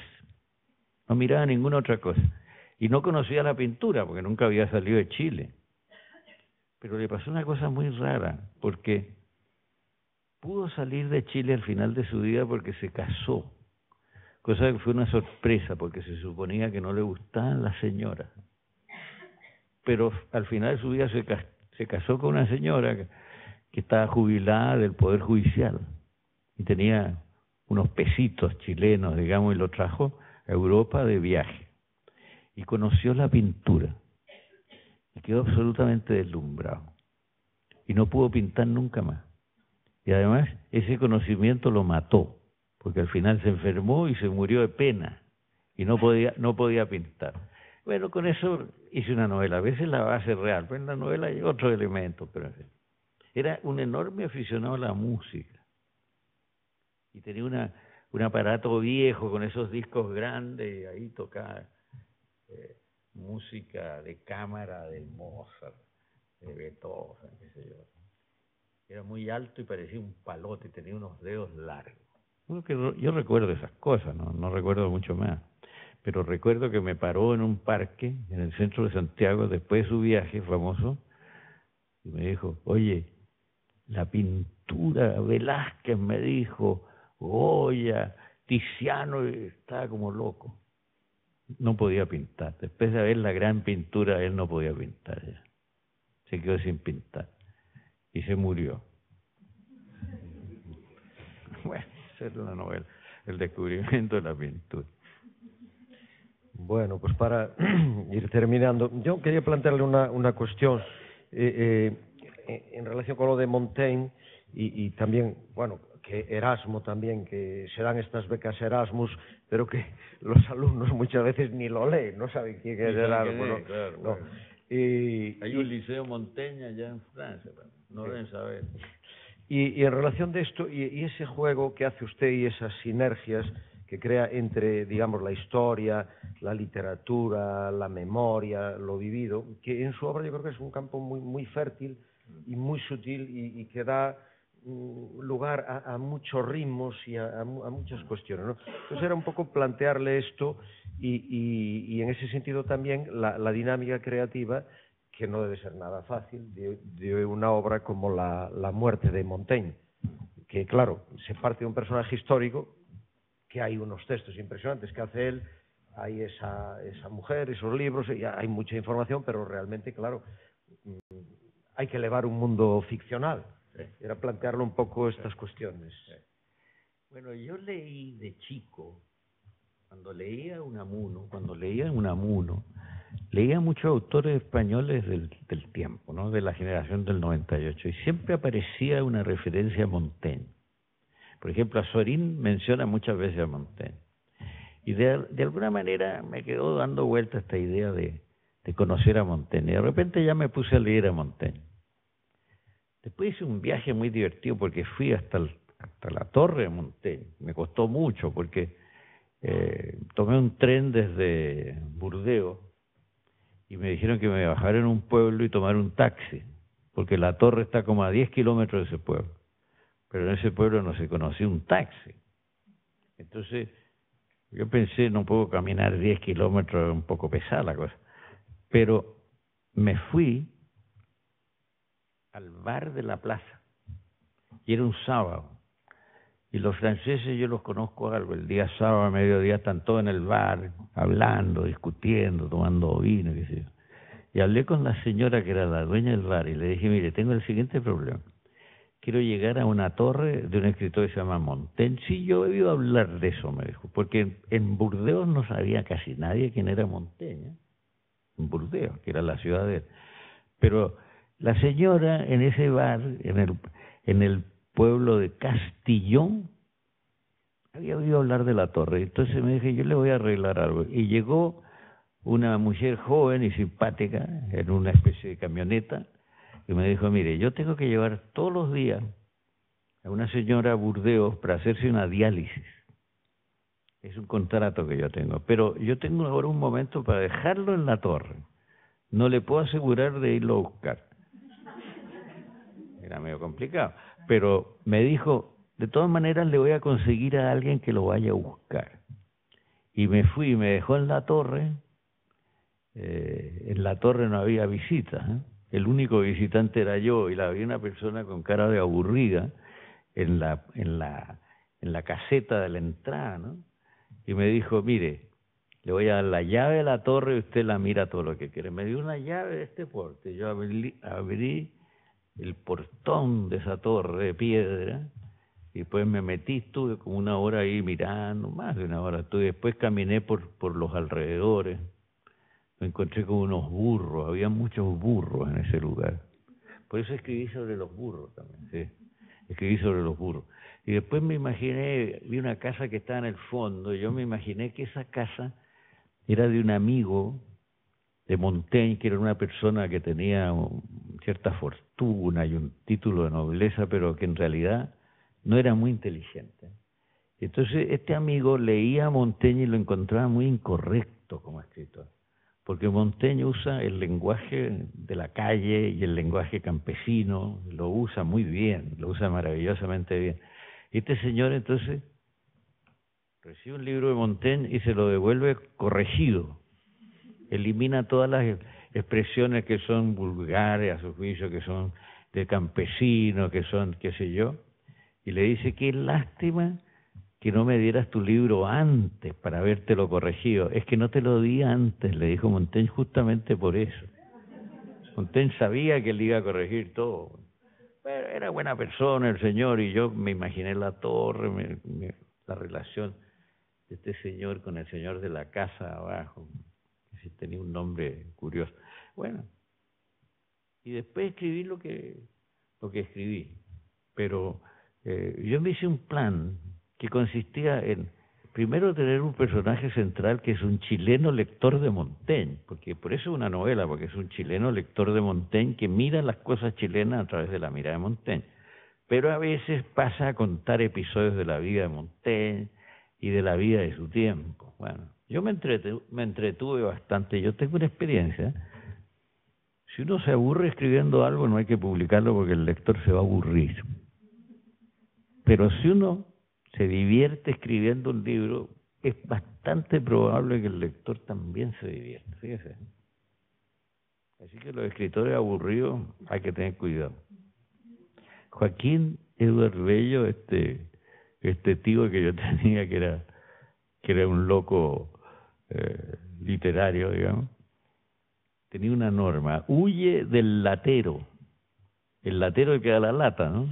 C: No miraba ninguna otra cosa. Y no conocía la pintura, porque nunca había salido de Chile. Pero le pasó una cosa muy rara, porque pudo salir de Chile al final de su vida porque se casó. Cosa que fue una sorpresa, porque se suponía que no le gustaban las señoras. Pero al final de su vida se casó con una señora que estaba jubilada del Poder Judicial y tenía unos pesitos chilenos, digamos, y lo trajo a Europa de viaje. Y conoció la pintura y quedó absolutamente deslumbrado. Y no pudo pintar nunca más. Y además ese conocimiento lo mató, porque al final se enfermó y se murió de pena y no podía pintar. Bueno, con eso hice una novela. A veces la base es real, pero en la novela hay otros elementos. Pero en fin. Era un enorme aficionado a la música y tenía un aparato viejo con esos discos grandes y ahí tocaba música de cámara de Mozart, de Beethoven, qué sé yo. Era muy alto y parecía un palote, tenía unos dedos largos. Yo recuerdo esas cosas, no recuerdo mucho más. Pero recuerdo que me paró en un parque en el centro de Santiago después de su viaje famoso y me dijo, oye, la pintura, Velázquez me dijo, Goya, Tiziano, y estaba como loco. No podía pintar. Después de ver la gran pintura, él no podía pintar ya. Se quedó sin pintar y se murió. Bueno, esa es la novela, el descubrimiento de la pintura.
B: Bueno, pues para ir terminando, yo quería plantearle una cuestión en relación con lo de Montaigne y también, bueno, que Erasmo también, que se dan estas becas Erasmus, pero que los alumnos muchas veces ni lo leen, no saben quién es Erasmo. ¿No?
C: Claro,
B: No.
C: bueno. Hay un liceo Montaigne allá en Francia, no deben saber.
B: Y en relación de esto, y ese juego que hace usted y esas sinergias que crea entre, digamos, la historia, la literatura, la memoria, lo vivido, que en su obra yo creo que es un campo muy fértil y muy sutil y que da lugar a muchos ritmos y a muchas cuestiones, ¿no? Entonces era un poco plantearle esto y en ese sentido también la dinámica creativa, que no debe ser nada fácil, de una obra como la muerte de Montaigne, que claro, se parte de un personaje histórico, que hay unos textos impresionantes que hace él, hay esa mujer, esos libros, y hay mucha información, pero realmente, claro, hay que elevar un mundo ficcional. Sí. Era plantearlo un poco estas cuestiones.
C: Sí. Bueno, yo leí de chico, cuando leía Unamuno, leía muchos autores españoles del tiempo, ¿no? De la generación del 98, y siempre aparecía una referencia a Montaigne. Por ejemplo, Azorín menciona muchas veces a Montaigne. Y de alguna manera me quedó dando vuelta esta idea de conocer a Montaigne. Y de repente ya me puse a leer a Montaigne. Después hice un viaje muy divertido porque fui hasta la torre de Montaigne. Me costó mucho porque tomé un tren desde Burdeos y me dijeron que me bajara en un pueblo y tomar un taxi, porque la torre está como a 10 kilómetros de ese pueblo. Pero en ese pueblo no se conocía un taxi. Entonces, yo pensé, no puedo caminar 10 kilómetros, es un poco pesada la cosa. Pero me fui al bar de la plaza, y era un sábado. Y los franceses yo los conozco algo, el día sábado a mediodía están todos en el bar, hablando, discutiendo, tomando vino, qué sé yo. Y hablé con la señora que era la dueña del bar y le dije, mire, tengo el siguiente problema. quiero llegar a una torre de un escritor que se llama Montaigne. Sí, yo he oído hablar de eso, me dijo, porque en Burdeos no sabía casi nadie quién era Montaigne, ¿eh? En Burdeos, que era la ciudad de él. Pero la señora en ese bar, en el pueblo de Castillón, había oído hablar de la torre. Entonces me dije, yo le voy a arreglar algo. Y llegó una mujer joven y simpática en una especie de camioneta y me dijo, mire, yo tengo que llevar todos los días a una señora a Burdeos para hacerse una diálisis. Es un contrato que yo tengo, pero yo tengo ahora un momento para dejarlo en la torre. No le puedo asegurar de irlo a buscar. Era medio complicado, pero me dijo, de todas maneras le voy a conseguir a alguien que lo vaya a buscar. Y me fui y me dejó en la torre. En la torre no había visitas, ¿eh? El único visitante era yo, y la vi una persona con cara de aburrida en la caseta de la entrada, ¿no? Y me dijo, mire, le voy a dar la llave de la torre y usted la mira todo lo que quiere. Me dio una llave de este porte. Yo abrí el portón de esa torre de piedra y después me metí, estuve como una hora ahí mirando, más de una hora. Después caminé por los alrededores. Me encontré con unos burros, había muchos burros en ese lugar. Por eso escribí sobre los burros también, sí. Escribí sobre los burros. Y después me imaginé, vi una casa que estaba en el fondo, y yo me imaginé que esa casa era de un amigo de Montaigne, que era una persona que tenía cierta fortuna y un título de nobleza, pero que en realidad no era muy inteligente. Entonces este amigo leía a Montaigne y lo encontraba muy incorrecto como escritor, porque Montaigne usa el lenguaje de la calle y el lenguaje campesino, lo usa muy bien, lo usa maravillosamente bien. Y este señor entonces recibe un libro de Montaigne y se lo devuelve corregido, elimina todas las expresiones que son vulgares a su juicio, que son de campesino, que son qué sé yo, y le dice, qué lástima que no me dieras tu libro antes para habértelo corregido. Es que no te lo di antes, le dijo Montaigne, justamente por eso. Montaigne sabía que él iba a corregir todo. Pero era buena persona el señor, y yo me imaginé la torre, la relación de este señor con el señor de la casa abajo, que tenía un nombre curioso. Bueno, y después escribí lo que escribí, pero yo me hice un plan que consistía en, primero, tener un personaje central que es un chileno lector de Montaigne, porque por eso es una novela, porque es un chileno lector de Montaigne que mira las cosas chilenas a través de la mirada de Montaigne, pero a veces pasa a contar episodios de la vida de Montaigne y de la vida de su tiempo. Bueno, yo me entretuve bastante, yo tengo una experiencia. Si uno se aburre escribiendo algo, no hay que publicarlo porque el lector se va a aburrir. Pero si uno se divierte escribiendo un libro, es bastante probable que el lector también se divierta, fíjese. Así que los escritores aburridos hay que tener cuidado. Joaquín Edward Bello, este tío que yo tenía, que era un loco literario, digamos, tenía una norma: huye del latero. El latero que da la lata, ¿no?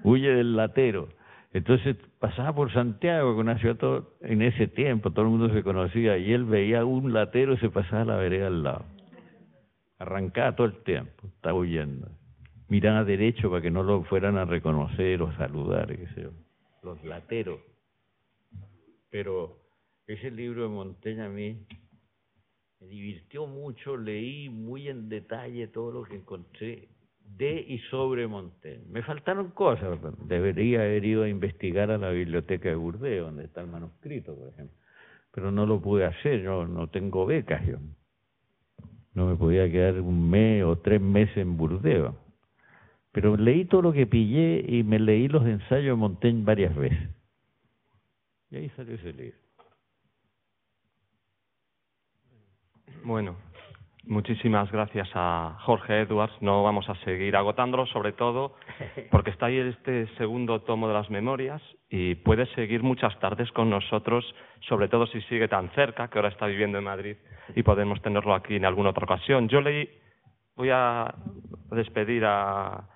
C: Huye del latero. Entonces pasaba por Santiago, que una ciudad en ese tiempo todo el mundo se conocía, y él veía un latero y se pasaba a la vereda al lado. Arrancaba todo el tiempo, estaba huyendo. Miraba derecho para que no lo fueran a reconocer o saludar, qué sé yo. Los lateros. Pero ese libro de Montaigne a mí me divirtió mucho, leí muy en detalle todo lo que encontré de y sobre Montaigne. Me faltaron cosas, debería haber ido a investigar a la biblioteca de Burdeos, donde está el manuscrito, por ejemplo, pero no lo pude hacer, yo no tengo becas, yo no me podía quedar un mes o 3 meses en Burdeos, pero leí todo lo que pillé y me leí los ensayos de Montaigne varias veces, y ahí salió ese libro.
A: Bueno, muchísimas gracias a Jorge Edwards. No vamos a seguir agotándolo, sobre todo porque está ahí este segundo tomo de las memorias y puede seguir muchas tardes con nosotros, sobre todo si sigue tan cerca, que ahora está viviendo en Madrid, y podemos tenerlo aquí en alguna otra ocasión. Voy a despedir a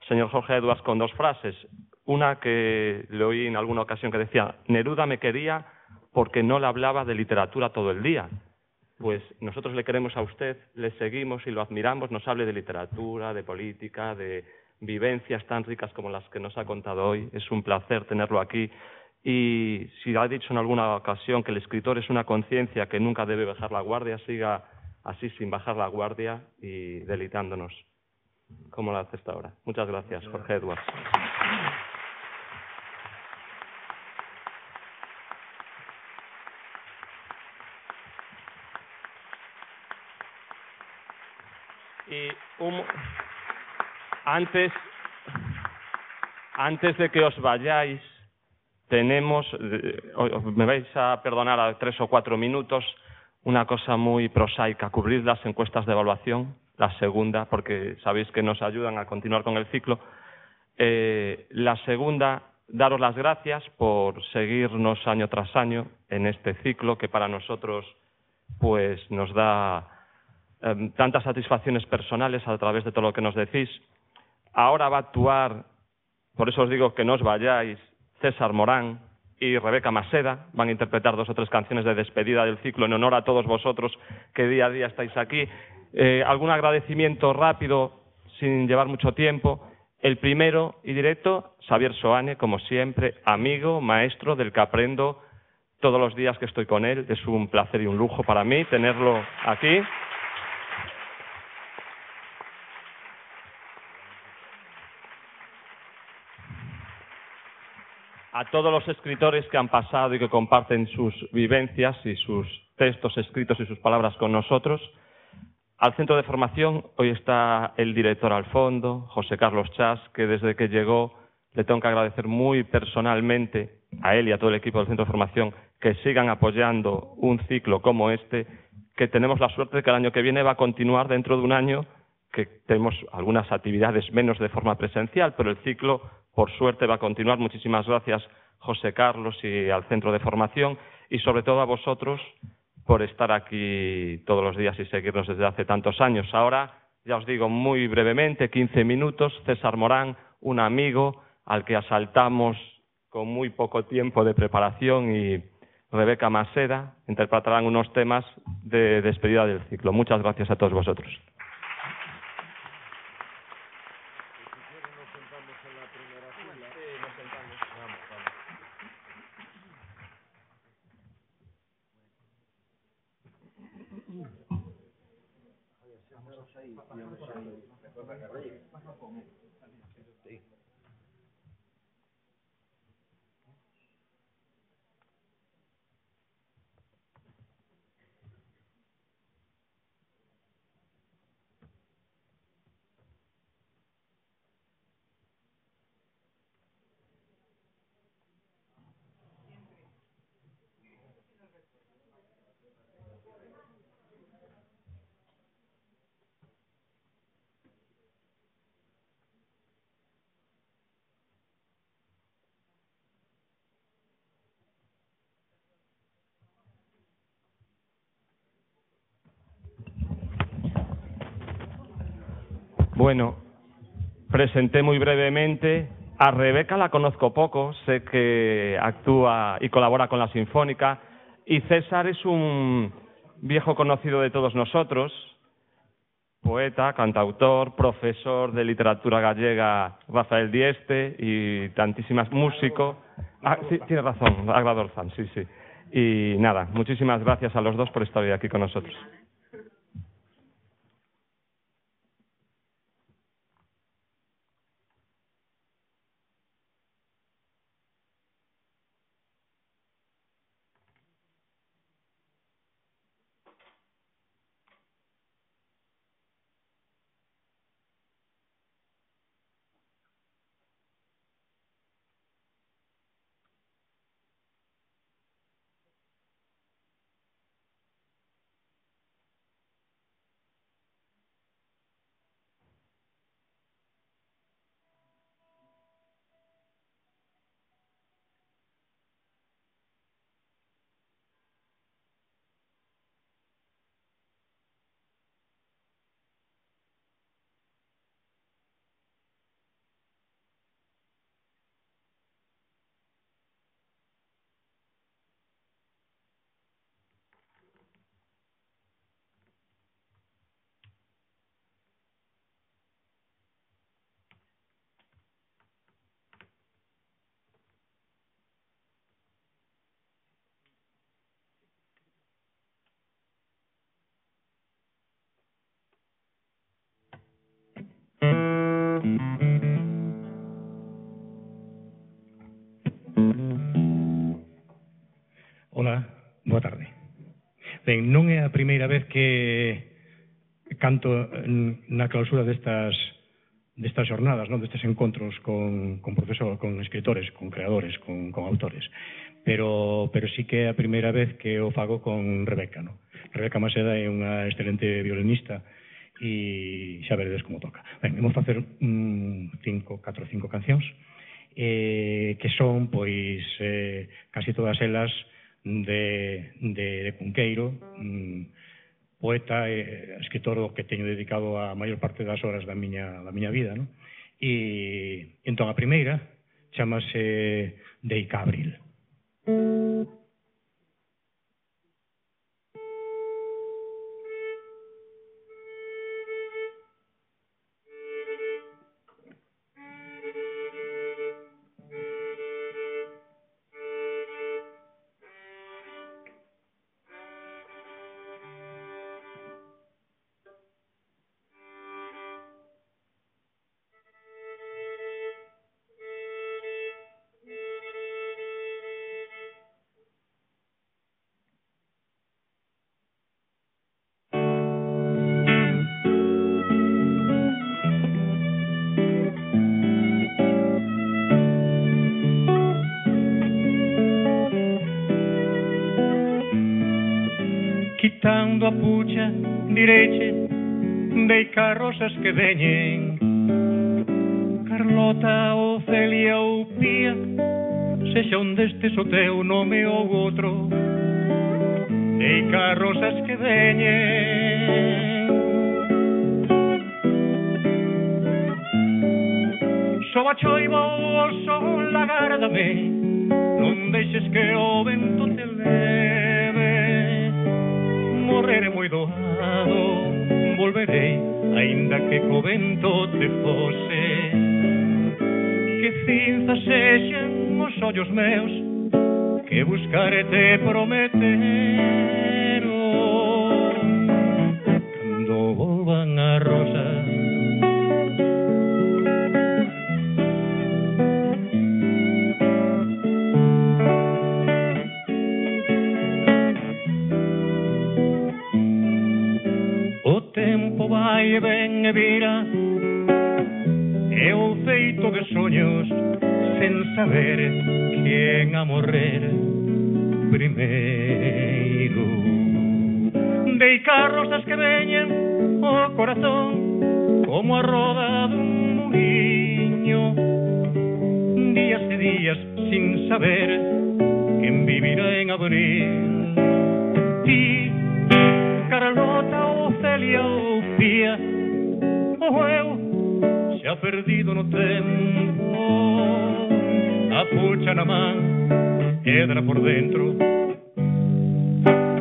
A: señor Jorge Edwards, con dos frases. Una que le oí en alguna ocasión que decía: Neruda me quería porque no le hablaba de literatura todo el día. Pues nosotros le queremos a usted, le seguimos y lo admiramos, nos hable de literatura, de política, de vivencias tan ricas como las que nos ha contado hoy. Es un placer tenerlo aquí. Y si ha dicho en alguna ocasión que el escritor es una conciencia que nunca debe bajar la guardia, siga así sin bajar la guardia y deleitándonos, como lo hace hasta ahora. Muchas gracias, Jorge Edwards. Y antes de que os vayáis, tenemos, me vais a perdonar a 3 o 4 minutos, una cosa muy prosaica: cubrir las encuestas de evaluación, la segunda, porque sabéis que nos ayudan a continuar con el ciclo. La segunda, daros las gracias por seguirnos año tras año en este ciclo que para nosotros pues nos da tantas satisfacciones personales a través de todo lo que nos decís. Ahora va a actuar, por eso os digo que no os vayáis, César Morán y Rebeca Maseda. Van a interpretar 2 o 3 canciones de despedida del ciclo en honor a todos vosotros que día a día estáis aquí. Algún agradecimiento rápido, sin llevar mucho tiempo. El primero y directo, Xavier Soane, como siempre, amigo, maestro, del que aprendo todos los días que estoy con él. Es un placer y un lujo para mí tenerlo aquí. A todos los escritores que han pasado y que comparten sus vivencias y sus textos escritos y sus palabras con nosotros. Al centro de formación, hoy está el director al fondo, José Carlos Chas, que desde que llegó le tengo que agradecer muy personalmente a él y a todo el equipo del centro de formación que sigan apoyando un ciclo como este, que tenemos la suerte de que el año que viene va a continuar dentro de un año, que tenemos algunas actividades menos de forma presencial, pero el ciclo, por suerte, va a continuar. Muchísimas gracias, José Carlos, y al centro de formación, y sobre todo a vosotros por estar aquí todos los días y seguirnos desde hace tantos años. Ahora, ya os digo muy brevemente, 15 minutos, César Morán, un amigo al que asaltamos con muy poco tiempo de preparación, y Rebeca Maseda interpretarán unos temas de despedida del ciclo. Muchas gracias a todos vosotros. Bueno, presenté muy brevemente. A Rebeca la conozco poco, sé que actúa y colabora con la Sinfónica, y César es un viejo conocido de todos nosotros, poeta, cantautor, profesor de literatura gallega Rafael Dieste y tantísimas músicos. Sí, tiene razón, Agla Dorzán, sí. Y nada, muchísimas gracias a los dos por estar hoy aquí con nosotros.
D: Ben, non é a primeira vez que canto na clausura destas xornadas, non, destes encontros con profesores, con escritores, con creadores, con autores. Pero sí que é a primeira vez que o fago con Rebeca, non? Rebeca Maseda é unha excelente violinista e xa veredes como toca. Ben, vamos facer 4 ou 5 cancións que son, pois, casi todas elas de Cunqueiro, poeta e escritor do que teño dedicado a maior parte das horas da miña vida, non? E entón a primeira chamase Deica Abril. Quitando a pucha, direche, deica rosas que veñen, Carlota, Ofelia ou Pía, sexa un destes o teu nome ou outro, deica rosas que veñen. Soa choiva o sol, lagárdame, non deixes que o vento te leve. Morreré moi doado, volverei, aínda que co vento te fose. Que cinza sexan os ollos meus, que buscarete prometeron. Cando volvan a rosa, vai e ven e vira, é o feito de soños sen saber quen a morrer primeiro. Deica rosas que veñen o corazón como a roda dun muiño, días e días sin saber quen vivirá en abril. Ti, Carlota, Ofelia ou Pía, o eu xa perdido no tempo, a pucha na man, pedra por dentro,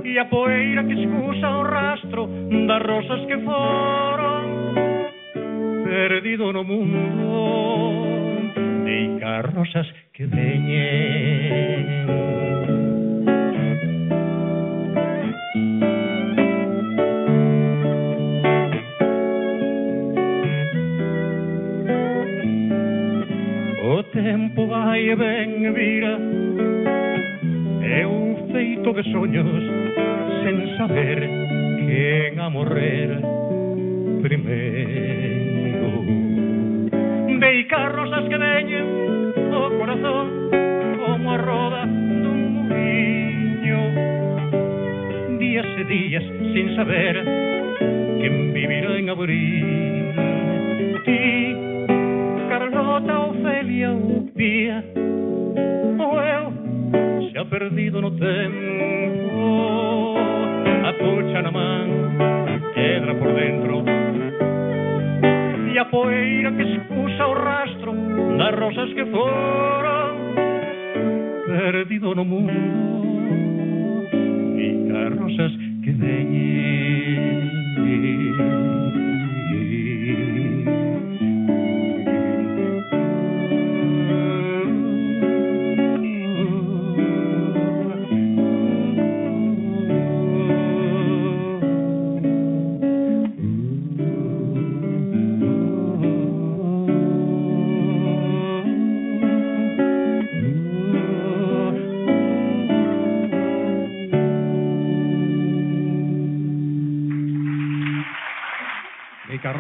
D: e a poeira que escusa o rastro das rosas que foron perdido no mundo. Deica rosas que veñen. O tempo vai e ven e vira, é un feito de soños sen saber quen a morrer primeiro. Deica rosas que veñen o corazón como a roda dun muiño, días e días sin saber quen vivirá en abril. Ti, Carlota, Ofelia ou Pía, o eu xa perdido no tempo, a pucha na man, pedra por dentro, e a poeira que escusa o rastro das rosas que foron perdido no mundo. E as rosas que veñen.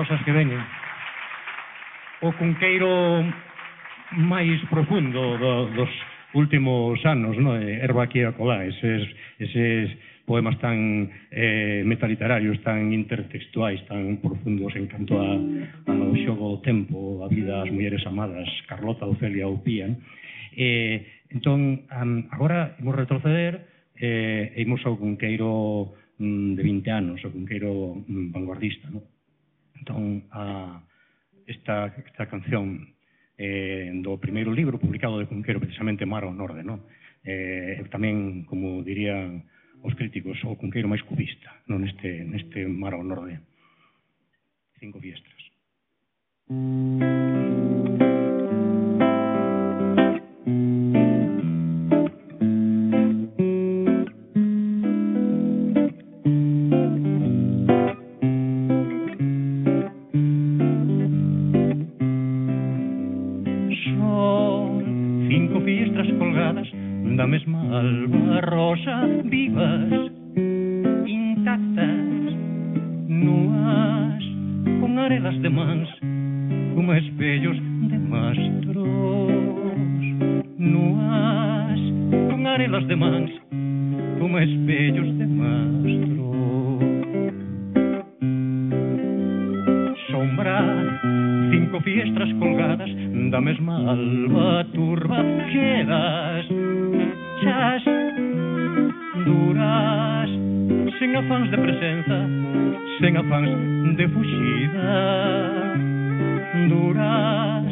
D: rosas que veñen. O cunqueiro máis profundo dos últimos anos, no? Herba aquí a colá, eses poemas tan metaliterarios, tan intertextuais, tan profundos en canto ao xogo do tempo, a vida, as mulleres amadas, Carlota, Ofelia ou Pía. Entón, agora imos retroceder e imos ao cunqueiro de 20 anos, ao cunqueiro vanguardista, no? Entón, esta canción do primeiro libro publicado de Cunqueiro, precisamente Mar ao Norde, no? Tamén, como dirían os críticos, o cunqueiro máis cubista, no? neste Mar ao Norde. 5 fiestras. Da mesma alba rosa, vivas, intactas, nuas, con arelas de mans, como espellos de mastros. Nuas, con arelas de mans, como espellos de mastros. Sombra, 5 fiestras colgadas, da mesma alba turba, quedas chas, duras, sen afáns de presenza, sen afáns de fuxida. Duras,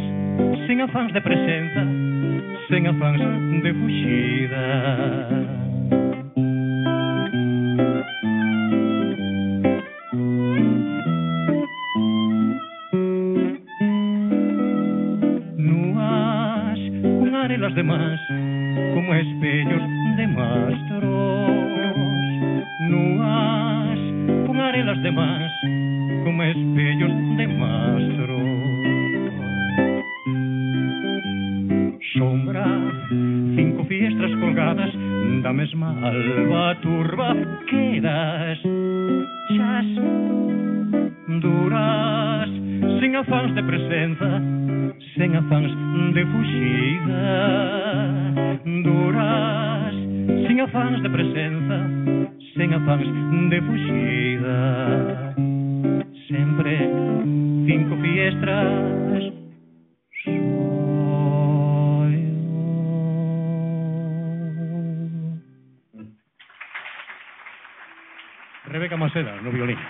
D: sen afáns de presenza, sen afáns de fuxida. Nuas, con arelas de más, como espellos de mastros. Nuas, con arelas de más, como espellos de mastros. Sombra, 5 fiestras colgadas, da mesma alba turba, quedas chas, duras, sen afáns de presenza, sen afáns de fuxida. Duras, sen afáns de presenza, sen afáns de fuxida. Sempre 5 fiestras. Rebeca Maseda, no violín.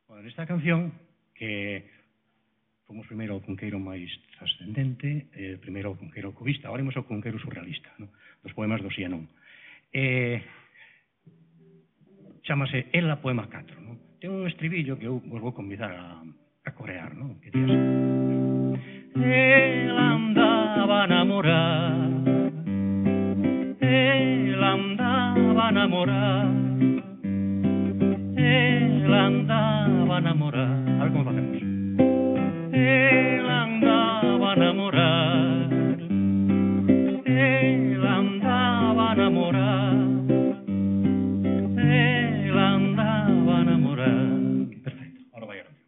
D: Bueno, nesta canción, que fomos primeiro o cunqueiro máis trascendente, primeiro o cunqueiro cubista, agora imos ao cunqueiro surrealista, no? Dos poemas do Sianón. Chámase Ela Poema 4, no? Ten un estribillo que eu vos vou convidar a corear, no? Que días. Ela andaba a namorar, ela andaba a namorar, ela andaba a namorar. A ver como facemos. Ela andaba a namorar, ela andaba a namorar, ela andaba a namorar. Perfecto, ahora vai a canción.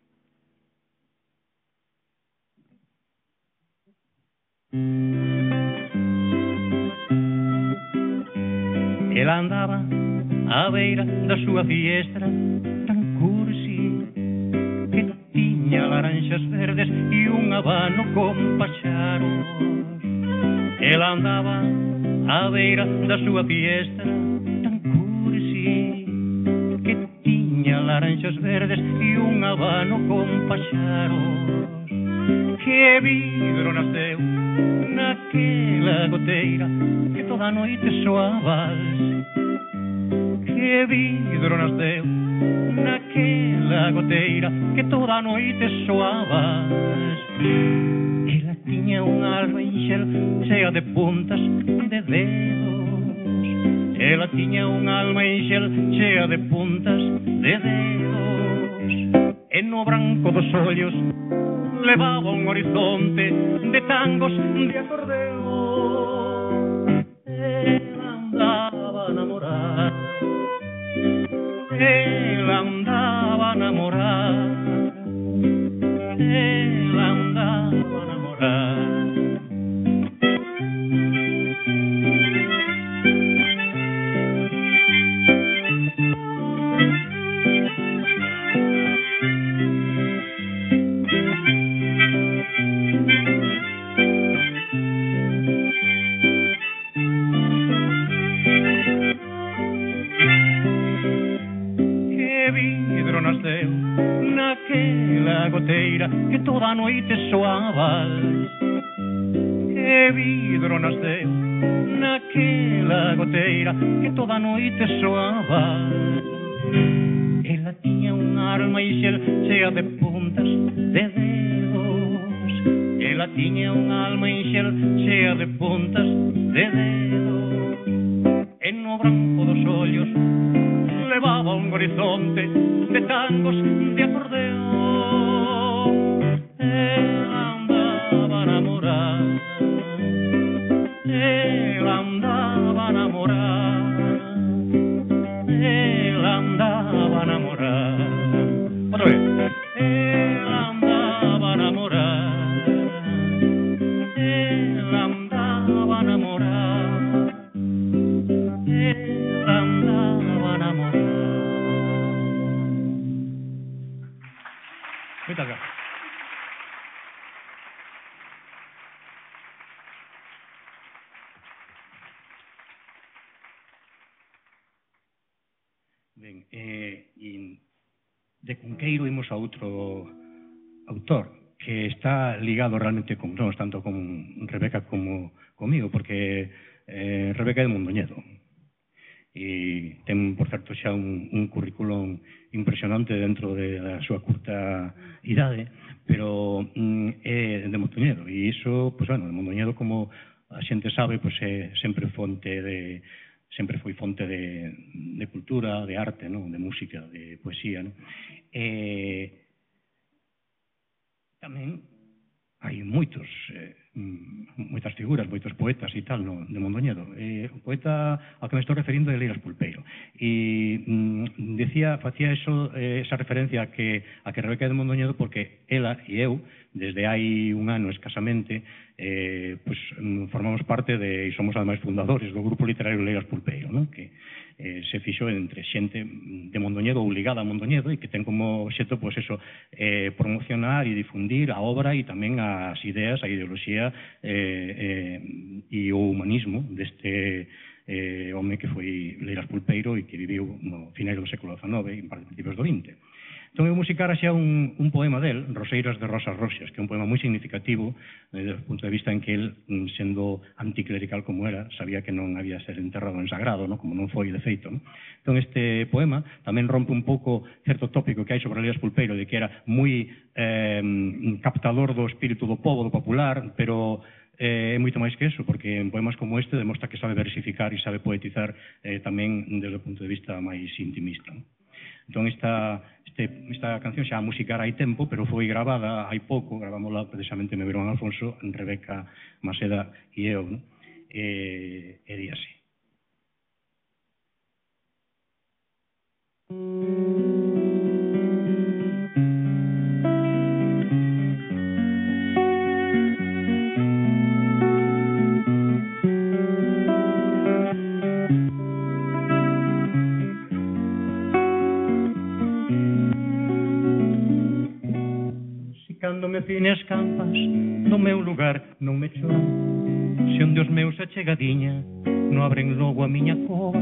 D: Ela andaba á beira da súa fiestra tan cursi que tiña laranxas verdes e un abano con paxaros. Ela andaba á beira da súa fiestra tan cursi que tiña laranxas verdes e un abano con paxaros. Que vidro nasceu naquela goteira que toda a noite soaba. Que vidro nasceu naquela goteira que toda a noite soaba. Ela tiña un albainxel chea de puntas de dedos. Ela tiña un albainxel chea de puntas de dedos. E no branco dos ollos
E: levaba un horizonte de tangos de acordeón. Él andaba enamorado, él andaba enamorado, él andaba enamorado. Naquela goteira que toda a noite soaba, que vidro nasceu naquela goteira que toda a noite soaba. Ela tiña unha alma ixel chea de puntas de dedos, ela tiña unha alma ixel chea de puntas de dedos, e no branco dos ollos levaba un horizonte de tangos de acordeón. Él andaba enamorado, él andaba enamorado, él andaba enamorado. Otra vez. Él andaba enamorado, él andaba enamorado, él andaba enamorado. Muchas gracias. Ben, de Cunqueiro imos a outro autor que está ligado realmente con nós, tanto con Rebeca como comigo, porque Rebeca é de Mondoñedo e ten, por certo, xa un currículum impresionante dentro da súa curta idade, pero é de Mondoñedo e iso, pois, bueno, de Mondoñedo, como a xente sabe, pois sempre foi fonte de cultura, de arte, non? De música, de poesía, non? Tamén hai moitas figuras, moitos poetas e tal de Mondoñedo. O poeta ao que me estou referindo é Leiras Pulpeiro. E facía esa referencia a que Rebeca é de Mondoñedo porque ela e eu, desde hai un ano escasamente, formamos parte e somos ademais fundadores do grupo literario Leiras Pulpeiro, non? Que se fixo entre xente de Mondoñedo ou ligada a Mondoñedo e que ten como obxecto promocionar e difundir a obra e tamén as ideas, a ideoloxía e o humanismo deste home que foi Leiras Pulpeiro e que viviu no final do século XIX e en principios do XX. Entón, eu musicara xa un poema del, Roseiras de Rosas Roxas, que é un poema moi significativo desde o punto de vista en que el, sendo anticlerical como era, sabía que non había ser enterrado en sagrado, ¿no? Como non foi de feito, ¿no? Entón, este poema tamén rompe un pouco certo tópico que hai sobre Leiras Pulpeiro, de que era moi captador do espírito do povo, do popular, pero é moito máis que eso, porque en poemas como este demostra que sabe versificar e sabe poetizar tamén desde o punto de vista máis intimista, ¿no? Entón, esta canción xa a musicar hai tempo, pero foi gravada hai pouco, gravámola precisamente me Verón Alfonso, Rebeca Maseda e eu, ¿no? E di así. Cando me fines campas no meu lugar non me choran, se onde os meus achegadiña non abren logo a miña cova,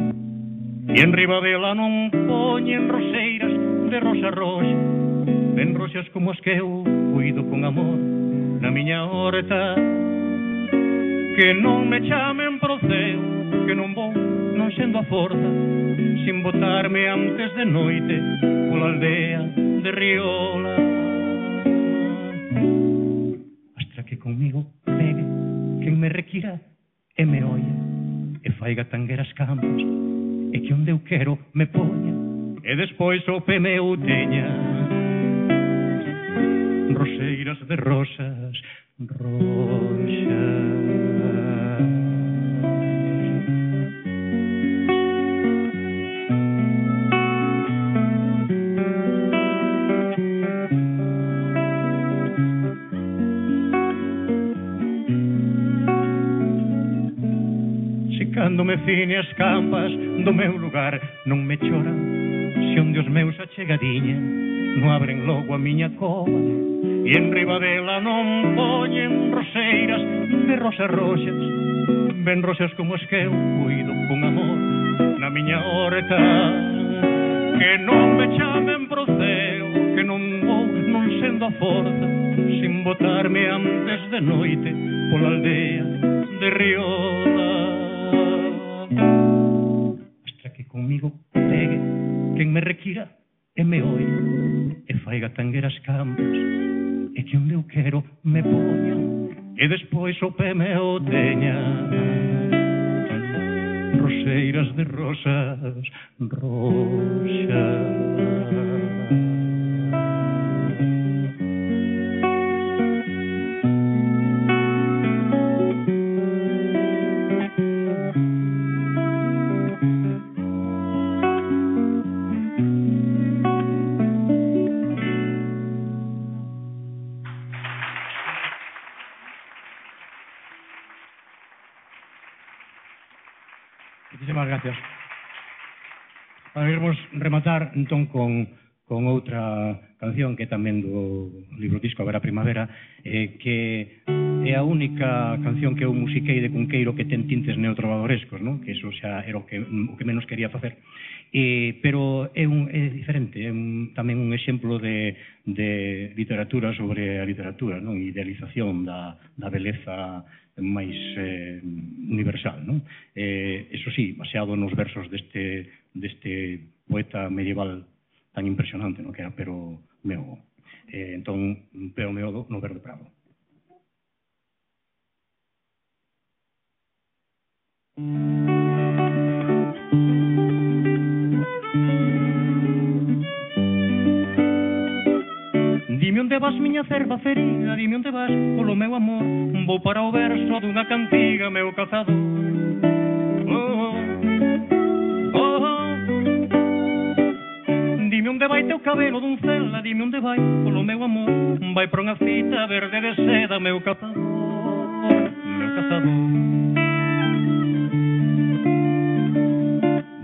E: e en riba dela non poñen roseiras de rosa roxa, ben roxas como as que eu cuido con amor na miña horta, que non me chamen pro ceo, que non vou, non sendo a forza, sin botarme antes de noite pola aldea de Riola. Que conmigo pegue quen me requira e me oia e faiga tangueras campas e que onde eu quero me poña e despois o pe meu teña. Roseira roseiras de rosas roxas. Cando me cine as campas do meu lugar non me chora, se onde os meus achegadiña non abren logo a miña cova e en riba dela non poñen roseiras de rosas roxas, ben roxas como as que eu cuido con amor na miña horta. Que non me chamen pro ceo, que non vou non sendo a forza, sin botarme antes de noite pola aldea de Rioda. Hasta que comigo pegue quen me requira e me oia e faiga tangueras campos e que onde eu quero me poña e despois o pé me o teña. Roseiras de rosas roxas. Muchísimas gracias. Podemos rematar entón con outra canción que é tamén do libro disco Haberá Primavera, que é a única canción que eu musiquei de Cunqueiro que ten tintes neotrovadorescos, non? Que eso xa era o que menos quería facer. Pero é diferente, é tamén un exemplo de literatura sobre a literatura, non? Idealización da beleza máis universal, non? Eso sí, baseado nos versos deste poeta medieval tan impresionante, non? Que era Pero Meogo. Entón, Pero Meogo no Verde Prado. Dime onde vas, miña cerva ferida, dime onde vas, polo meu amor, vou para o verso dunha cantiga, meu cazador. Dime onde vai teu cabelo doncella, dime onde vai, polo meu amor, vai para unha fita verde de seda, meu cazador, meu cazador.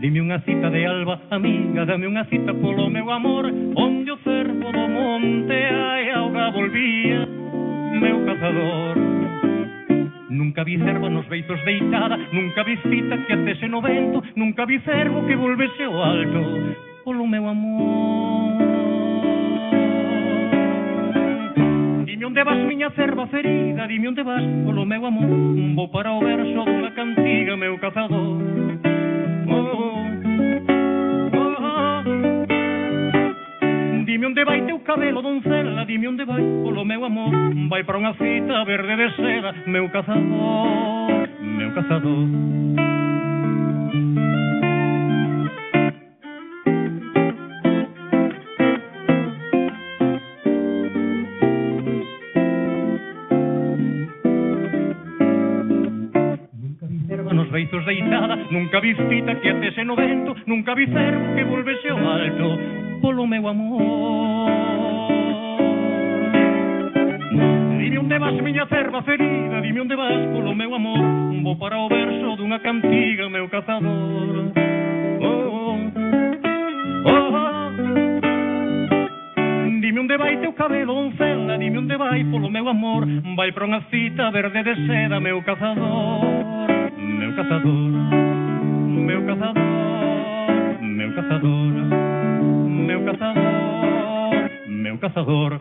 E: Dime unha cita de alba, amiga, dame unha cita polo meu amor, onde o cervo do monte ai auga volvía, meu cazador. Nunca vi cervo nos beizos deitada, nunca vi cita que atese no vento, nunca vi cervo que volvese ao alto, polo meu amor. Dime onde vas, miña cerva ferida, dime onde vas, polo meu amor, vou para o verso dunha cantiga, meu cazador. Dime onde vai teu cabelo doncella, dime onde vai, polo meu amor, vai para unha fita verde de seda, meu cazador, meu cazador. Nos beizos deitada, nunca vi cita que atese no vento, nunca vi cervo que volvese ao alto, polo meu amor. Dime onde vas, miña cerva ferida, dime onde vas, polo meu amor, vou para o verso dunha cantiga, meu cazador. Dime onde vai teu cabelo doncella, dime onde vai, polo meu amor, vai para unha cita verde de seda, meu cazador. Meu cazador, meu cazador, meu cazador, meu cazador, meu cazador.